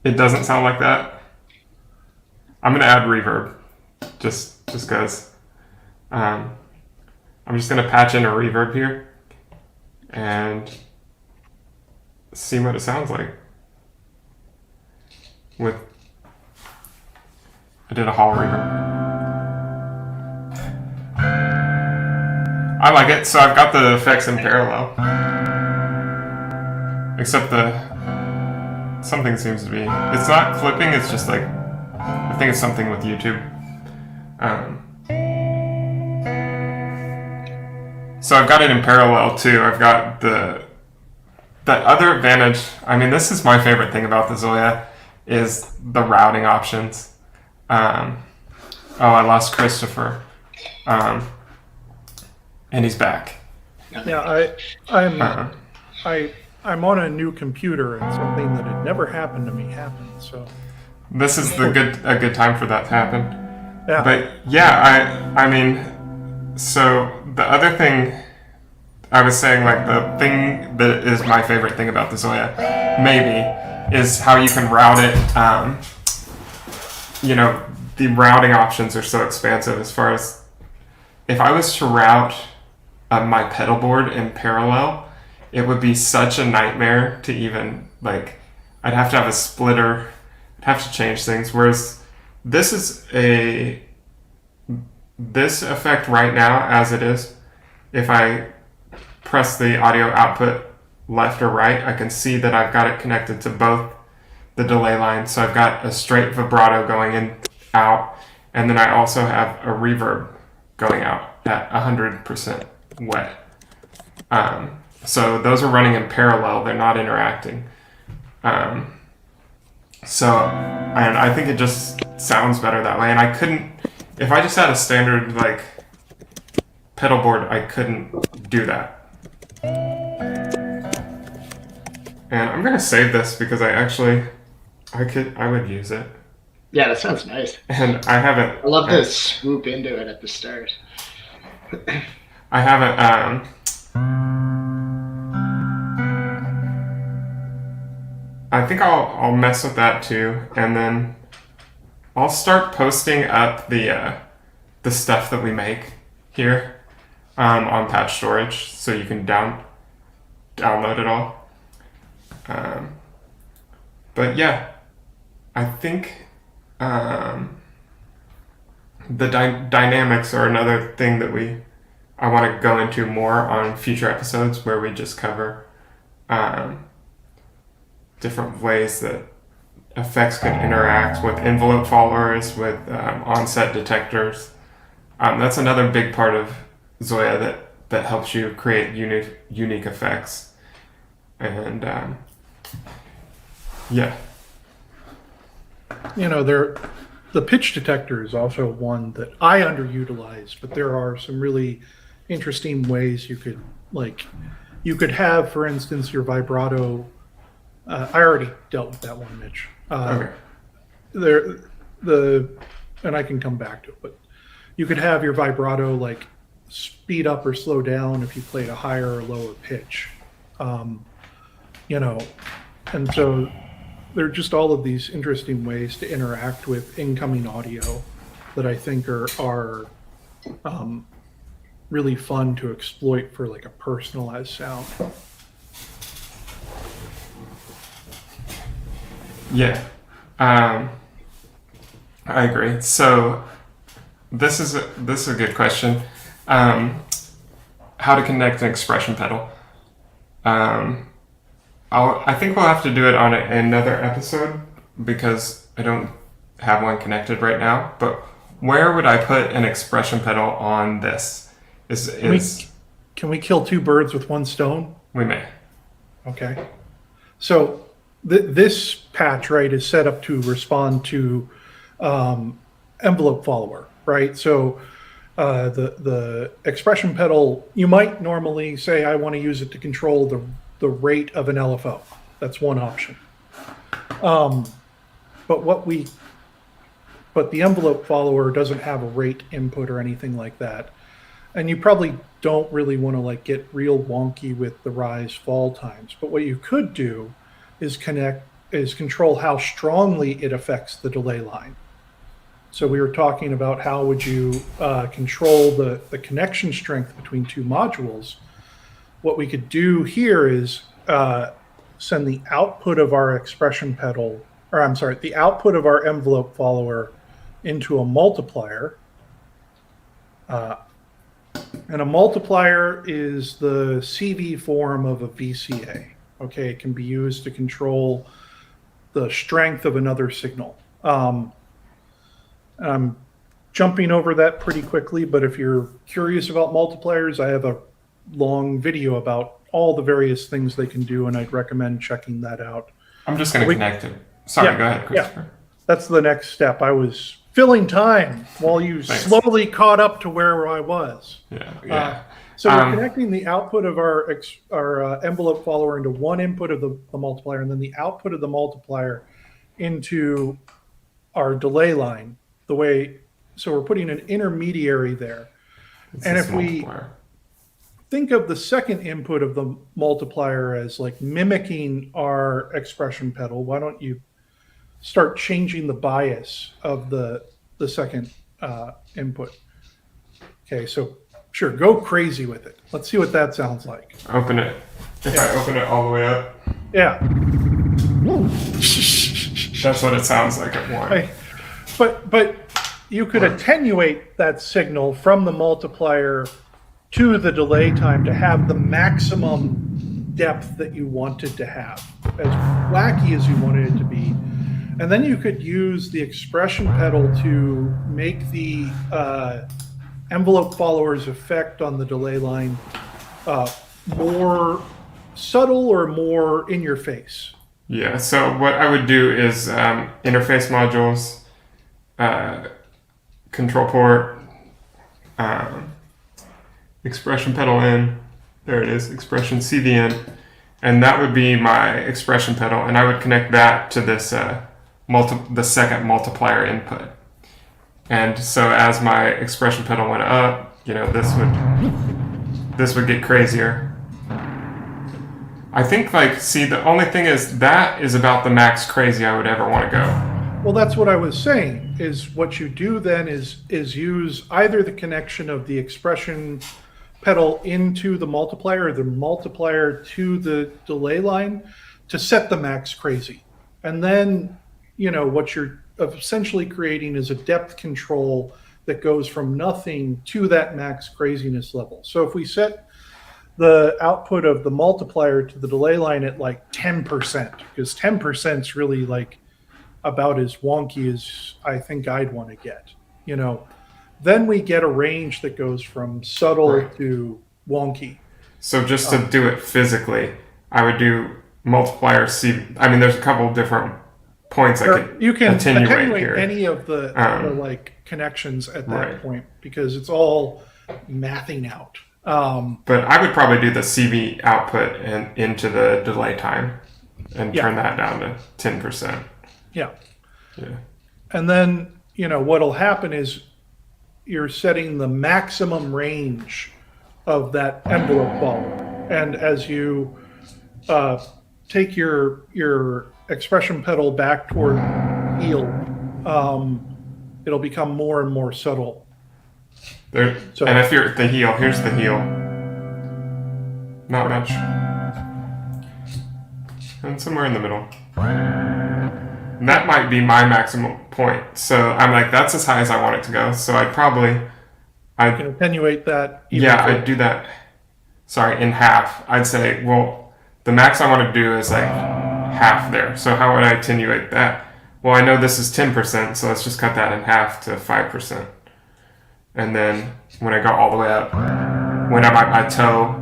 It doesn't sound like that. I'm gonna add reverb, just because. I'm just gonna patch in a reverb here and see what it sounds like. I did a hall reverb. I like it, so I've got the effects in parallel. Except something seems to be, it's not clipping, it's just like, I think it's something with YouTube. So I've got it in parallel too. I've got that other advantage. I mean, this is my favorite thing about the ZOIA is the routing options. I lost Christopher. And he's back. Yeah, I'm on a new computer, and something that had never happened to me happened. So this is a good time for that to happen. Yeah. But yeah, I mean, so the other thing I was saying, like the thing that is my favorite thing about the ZOIA, maybe, is how you can route it. The routing options are so expansive as far as if I was to route my pedal board in parallel, it would be such a nightmare to even, like, I'd have to have a splitter, I'd have to change things, whereas this effect right now, as it is, if I press the audio output left or right, I can see that I've got it connected to both the delay lines, so I've got a straight vibrato going in, out, and then I also have a reverb going out at 100% wet. So those are running in parallel, they're not interacting. And I think it just sounds better that way, and I couldn't, if I just had a standard like pedal board, I couldn't do that. And I'm gonna save this because I would use it. Yeah, that sounds nice. And I haven't. I love to swoop into it at the start. I haven't. I think I'll mess with that too, and then I'll start posting up the stuff that we make here on patch storage, so you can download it all. But yeah, I think the dynamics are another thing that I want to go into more on future episodes, where we just cover different ways that effects can interact with envelope followers, with onset detectors, That's another big part of ZOIA that helps you create unique effects. And yeah. The pitch detector is also one that I underutilize, but there are some really interesting ways you could have, for instance, your vibrato. I already dealt with that one, Mitch. Okay. And I can come back to it, but you could have your vibrato like speed up or slow down if you played a higher or lower pitch. And so there are just all of these interesting ways to interact with incoming audio that I think are really fun to exploit for like a personalized sound. Yeah, I agree. So this is a good question. How to connect an expression pedal. I think we'll have to do it on another episode because I don't have one connected right now. But where would I put an expression pedal on this? Can we kill two birds with one stone? We may. Okay. So this patch, right, is set up to respond to envelope follower, right? So the expression pedal, you might normally say, I want to use it to control the rate of an LFO. That's one option. But the envelope follower doesn't have a rate input or anything like that. And you probably don't really want to like get real wonky with the rise fall times. But what you could do is control how strongly it affects the delay line. So we were talking about how would you control the connection strength between two modules. What we could do here is send the output of our expression pedal, the output of our envelope follower into a multiplier. And a multiplier is the CV form of a VCA. Okay, it can be used to control the strength of another signal. I'm jumping over that pretty quickly, but if you're curious about multipliers, I have a long video about all the various things they can do, and I'd recommend checking that out. I'm just going to connect it. Sorry, go ahead, Christopher. Yeah, that's the next step. I was filling time while you slowly caught up to where I was. Yeah. So we're connecting the output of our envelope follower into one input of the multiplier, and then the output of the multiplier into our delay line. So we're putting an intermediary there. And if we think of the second input of the multiplier as like mimicking our expression pedal, why don't you start changing the bias of the second input? Okay, so sure, go crazy with it. Let's see what that sounds like. Open it. I open it all the way up. Yeah. That's what it sounds like at one. But you could attenuate that signal from the multiplier to the delay time to have the maximum depth that you wanted to have, as wacky as you wanted it to be. And then you could use the expression pedal to make the envelope follower's effect on the delay line more subtle or more in your face. Yeah, so what I would do is interface modules, control port, expression pedal in, there it is, expression CV in, and that would be my expression pedal, and I would connect that to this the second multiplier input. And so as my expression pedal went up, this would get crazier. I think the only thing is that is about the max crazy I would ever want to go. Well, that's what I was saying, is what you do then is use either the connection of the expression pedal into the multiplier or the multiplier to the delay line to set the max crazy. And then, what you're essentially creating is a depth control that goes from nothing to that max craziness level. So if we set the output of the multiplier to the delay line at like 10%, because 10% is really like about as wonky as I think I'd want to get. then we get a range that goes from subtle Right. to wonky. So just to do it physically, I would do multiplier C. I mean, there's a couple of different points I could You can attenuate attenuate here. any of the like connections at that Right. point because it's all mathing out. But I would probably do the CV output and into the delay time and Yeah. turn that down to 10%. Yeah. Yeah. And then, what'll happen is you're setting the maximum range of that envelope volume. And as you take your expression pedal back toward heel, it'll become more and more subtle. There, So- and if you're at the heel, here's the heel. Not much. And somewhere in the middle. And that might be my maximum point. So I'm like, that's as high as I want it to go. So You can attenuate that. even yeah, further. I'd do that. Sorry, in half. I'd say, well, the max I want to do is like half there. So how would I attenuate that? Well, I know this is 10%, so let's just cut that in half to 5%. And then when I go all the way up, when I'm at my toe,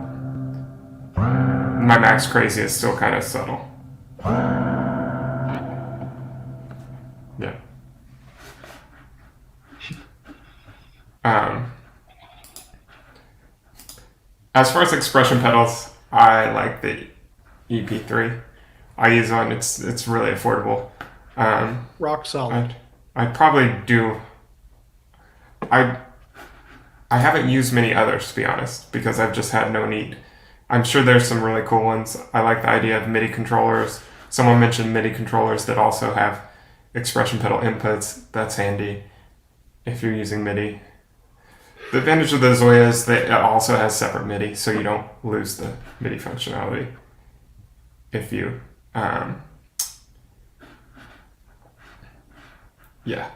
my max crazy is still kind of subtle. Yeah. As far as expression pedals, I like the EP3. I use one. It's really affordable. Rock solid. I'd probably do. I haven't used many others, to be honest, because I've just had no need. I'm sure there's some really cool ones. I like the idea of MIDI controllers. Someone mentioned MIDI controllers that also have expression pedal inputs. That's handy if you're using MIDI. The advantage of the ZOIA is that it also has separate MIDI, so you don't lose the MIDI functionality if you... yeah.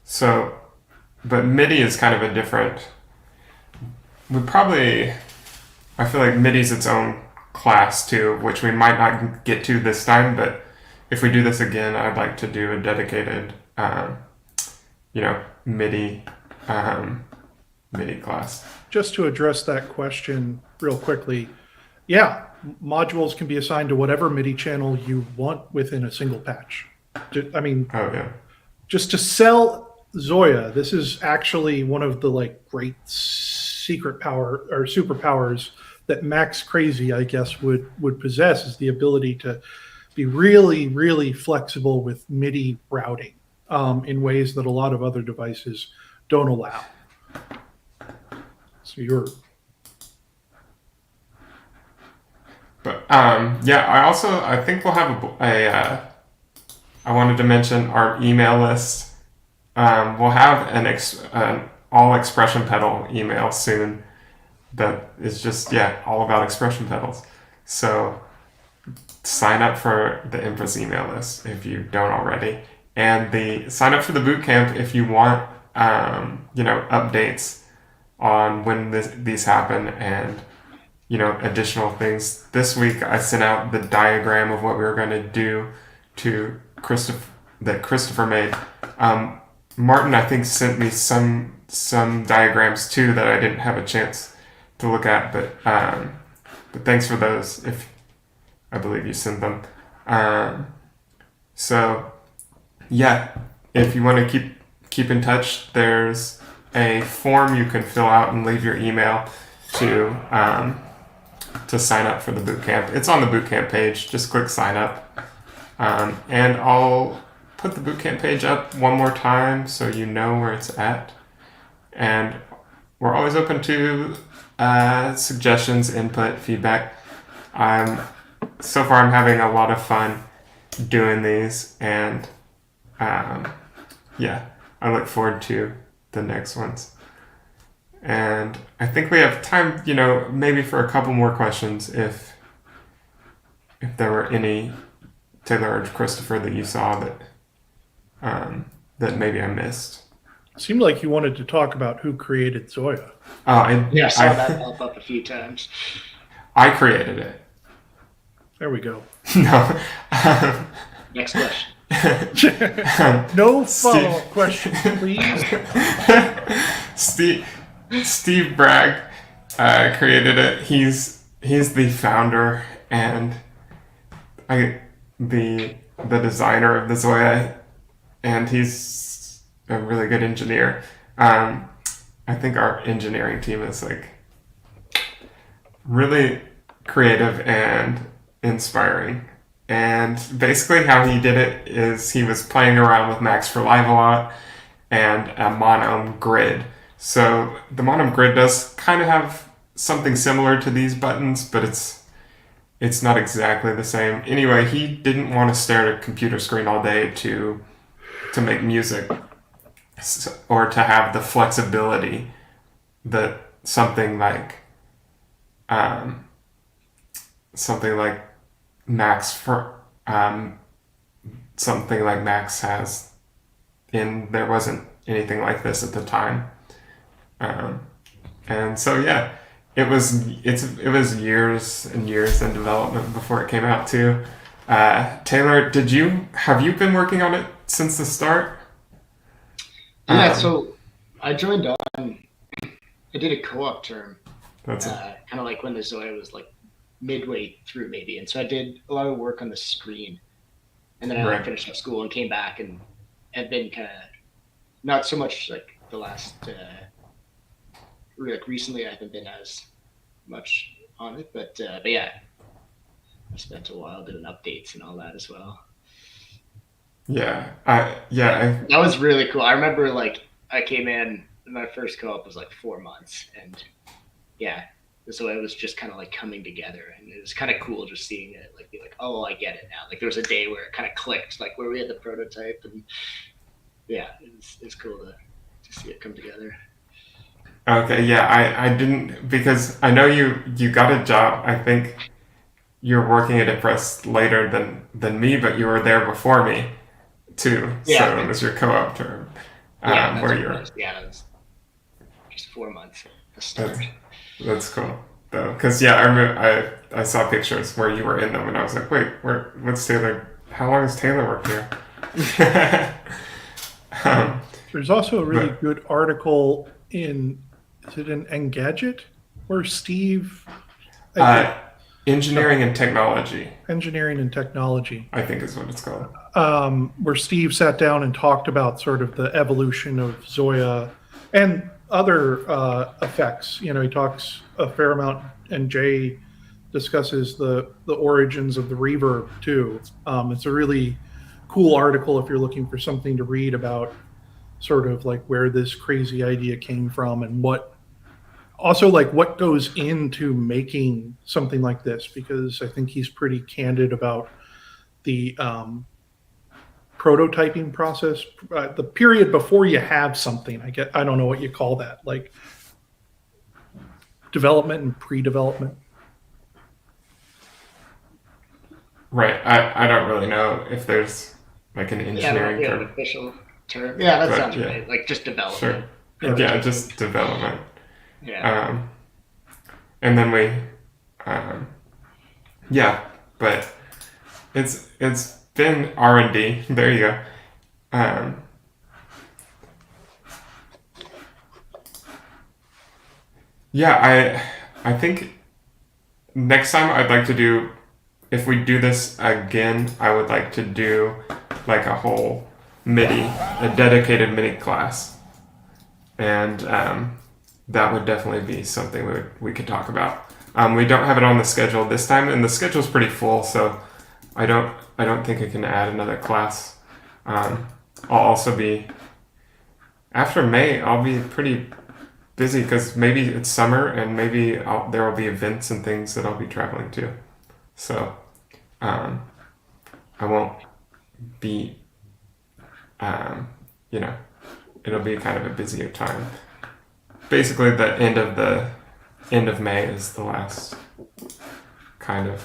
So... But MIDI is kind of a different... I feel like MIDI is its own class too, which we might not get to this time, but if we do this again, I'd like to do a dedicated, MIDI class. Just to address that question real quickly, yeah, modules can be assigned to whatever MIDI channel you want within a single patch. I mean, Oh yeah. just to sell ZOIA, this is actually one of the great secret power or superpowers that Max Crazy, I guess, would possess, is the ability to be really, really flexible with MIDI routing in ways that a lot of other devices don't allow. So But I think we'll have I wanted to mention our email list. We'll have an all expression pedal email soon that is just all about expression pedals. So sign up for the Empress email list if you don't already, and sign up for the bootcamp if you want updates on when these happen and additional things. This week I sent out the diagram of what we were going to do to Christopher made. Martin, I think, sent me some diagrams too that I didn't have a chance to look at, but thanks for those. If I believe you sent them, if you want to keep in touch, there's a form you can fill out and leave your email to sign up for the bootcamp. It's on the bootcamp page. Just click sign up, and I'll put the bootcamp page up one more time so you know where it's at. And we're always open to suggestions, input, feedback. So far I'm having a lot of fun doing these, and I look forward to the next ones. And I think we have time, maybe for a couple more questions if there were any, Taylor or Christopher, that you saw that maybe I missed. seemed like you wanted to talk about who created ZOIA. I saw that pop up a few times. I created it. There we go. No. Next question. No follow-up questions, please. Steve Bragg created it. He's the founder and the designer of the ZOIA, and he's a really good engineer. I think our engineering team is like really creative and inspiring. And basically how he did it is he was playing around with Max for Live a lot and a mono grid. So the mono grid does kind of have something similar to these buttons, but it's not exactly the same. Anyway, he didn't want to stare at a computer screen all day to make music or to have the flexibility that something like Max has. And there wasn't anything like this at the time. And so yeah, it was years and years in development before it came out too. Taylor, have you been working on it since the start? Yeah, so I joined on. I did a co-op term, That's kind of like when the ZOIA was like midway through maybe, and so I did a lot of work on the screen, and then I finished up school and came back and have been kind of not so much like the last like recently I haven't been as much on it, but yeah, I spent a while doing updates and all that as well. That was really cool. I remember like I came in, my first co-op was like 4 months, and yeah, so it was just kind of like coming together, and it was kind of cool just seeing it like be like, oh, I get it now. Like there was a day where it kind of clicked, like where we had the prototype, and yeah, it's cool to see it come together. Okay, yeah, I didn't, because I know you got a job. I think you're working at Impress later than me, but you were there before me too. Yeah, so it was your co-op term. Where you're it was just 4 months to start. That's cool though, because yeah, I remember I saw pictures where you were in them, and I was like, wait, what's Taylor? How long has Taylor worked here? There's also a really good article in Engadget where Steve Engineering and Technology. Engineering and Technology, I think is what it's called. Where Steve sat down and talked about sort of the evolution of ZOIA and other effects. You know, he talks a fair amount, and Jay discusses the origins of the reverb too. It's a really cool article if you're looking for something to read about sort of like where this crazy idea came from, and what goes into making something like this, because I think he's pretty candid about the prototyping process, the period before you have something. I don't know what you call that, like development and pre-development. Right. I don't really know if there's like an engineering term. An official term. Yeah, that sounds right. Like just development. Sure. Yeah, just development. Yeah. And then we, but it's been R&D. There you go. I think next time I'd like to do, if we do this again, I would like to do like a whole a dedicated MIDI class. And that would definitely be something we could talk about. We don't have it on the schedule this time, and the schedule's pretty full, so I don't think I can add another class. I'll also be, after May, I'll be pretty busy because maybe it's summer, and maybe there will be events and things that I'll be traveling to. So I won't be, it'll be kind of a busier time. Basically, the end of May is the last kind of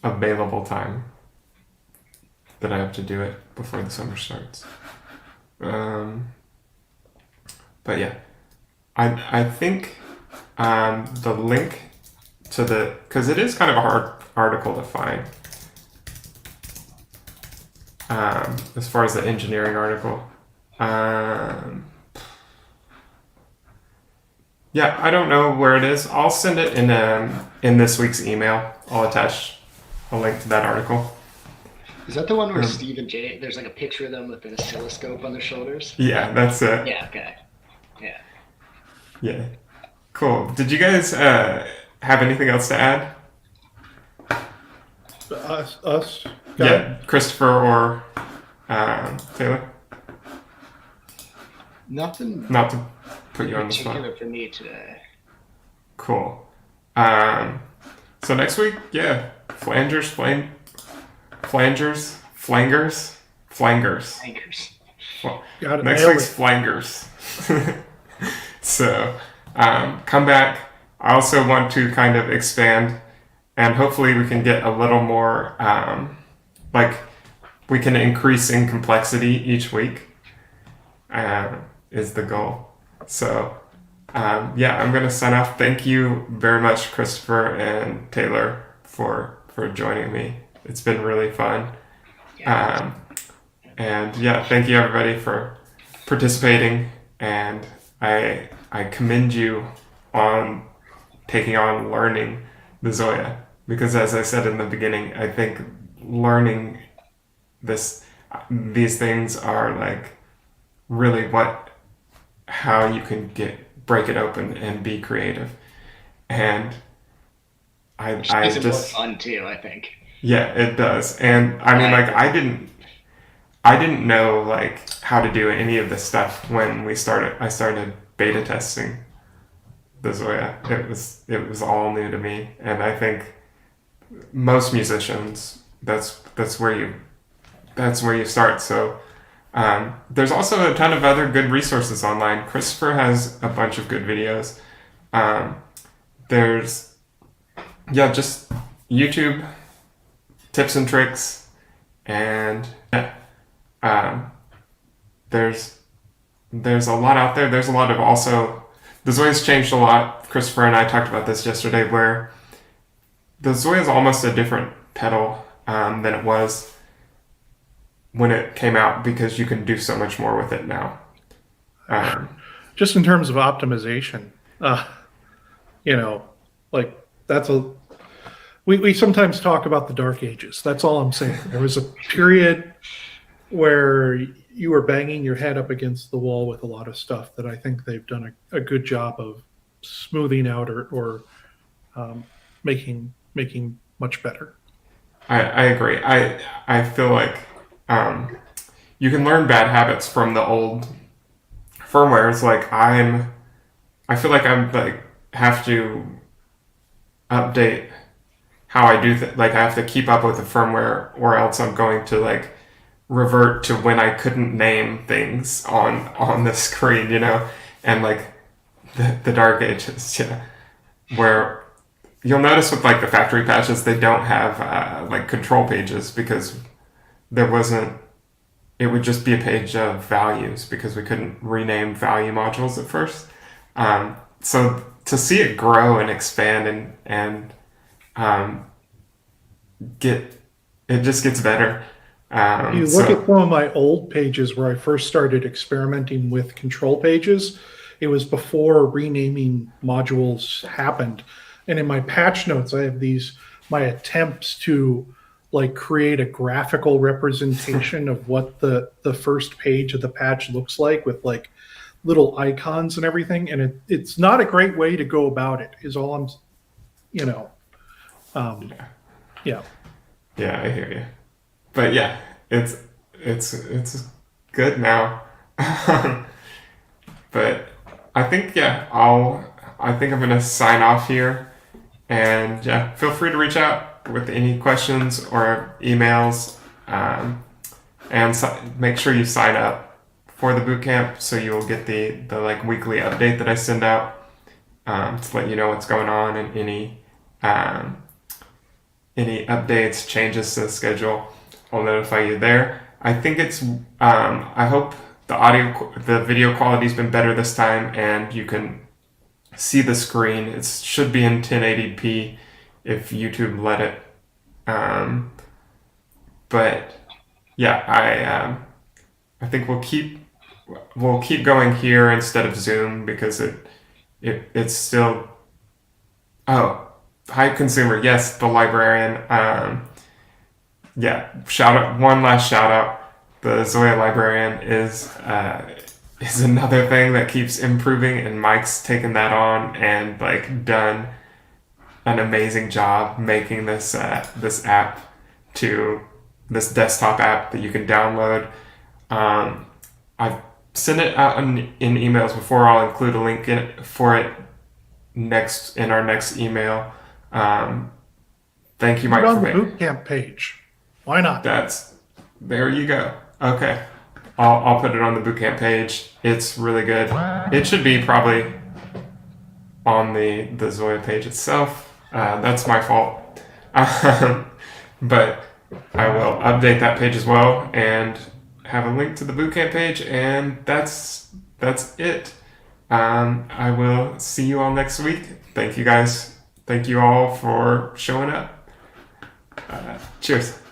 available time that I have to do it before the summer starts. But yeah, I think the link to because it is kind of a hard article to find. as far as the engineering article. Yeah, I don't know where it is. I'll send it in this week's email. I'll attach a link to that article. Is that the one where Steve and Jay, there's like a picture of them with an oscilloscope on their shoulders? Yeah, that's it. Yeah, okay. Yeah. Yeah. Cool. Did you guys have anything else to add? Us? Yeah, Christopher or Taylor? Nothing Not to put you on the spot. particular for me today. Cool. So next week, yeah, flangers. Anchors. Got it. Next Nailed week's it. flangers. So come back. I also want to kind of expand, and hopefully we can get a little more, like we can increase in complexity each week, is the goal. So yeah, I'm going to sign off. Thank you very much, Christopher and Taylor, for joining me. It's been really fun. Yeah. And yeah, thank you everybody for participating, and I commend you on taking on learning the ZOIA, because as I said in the beginning, I think learning these things are like really how you can break it open and be creative. And I It's more just fun too, I think. yeah, it does. And I mean, like, I didn't know like how to do any of this stuff when I started beta testing the ZOIA. It was all new to me, and I think most musicians, that's where you start. So there's also a ton of other good resources online. Christopher has a bunch of good videos. There's just YouTube tips and tricks, and there's a lot out there. There's a lot of also, the ZOIA's changed a lot. Christopher and I talked about this yesterday, where the ZOIA is almost a different pedal than it was when it came out, because you can do so much more with it now. Just in terms of optimization, like we sometimes talk about the dark ages. That's all I'm saying. There was a period where you were banging your head up against the wall with a lot of stuff that I think they've done a good job of smoothing out or making much better. I agree. I feel like you can learn bad habits from the old firmware. It's like I feel like I'm like have to update how I do like I have to keep up with the firmware, or else I'm going to like revert to when I couldn't name things on the screen, and like the dark ages, where you'll notice with like the factory patches, they don't have like control pages, because it would just be a page of values, because we couldn't rename value modules at first. So to see it grow and expand and it just gets better. You look at some of my old pages where I first started experimenting with control pages. It was before renaming modules happened. And in my patch notes, I have my attempts to like create a graphical representation of what the first page of the patch looks like, with like little icons and everything. And it's not a great way to go about it, is all I'm, yeah. Yeah, I hear you. But yeah, it's good now. But I think I think I'm gonna sign off here, and yeah, feel free to reach out with any questions or emails, and make sure you sign up for the bootcamp, so you'll get the like weekly update that I send out, to let you know what's going on, and any updates, changes to the schedule, I'll notify you there. I think I hope the video quality's been better this time, and you can see the screen. It should be in 1080p if YouTube let it. But yeah, I think we'll keep going here instead of Zoom because it's still. Oh, hi consumer. Yes, the librarian. Yeah, one last shout out. The ZOIA librarian is another thing that keeps improving, and Mike's taken that on and like done an amazing job making this this desktop app that you can download. I've sent it out in emails before. I'll include a link for it in our next email. Thank you, Mike, Put it for on the making. Bootcamp page. Why not? There you go. Okay, I'll put it on the Bootcamp page. It's really good. It should be probably on the ZOIA page itself. That's my fault. But I will update that page as well and have a link to the Bootcamp page, and that's it. I will see you all next week. Thank you guys. Thank you all for showing up. Cheers.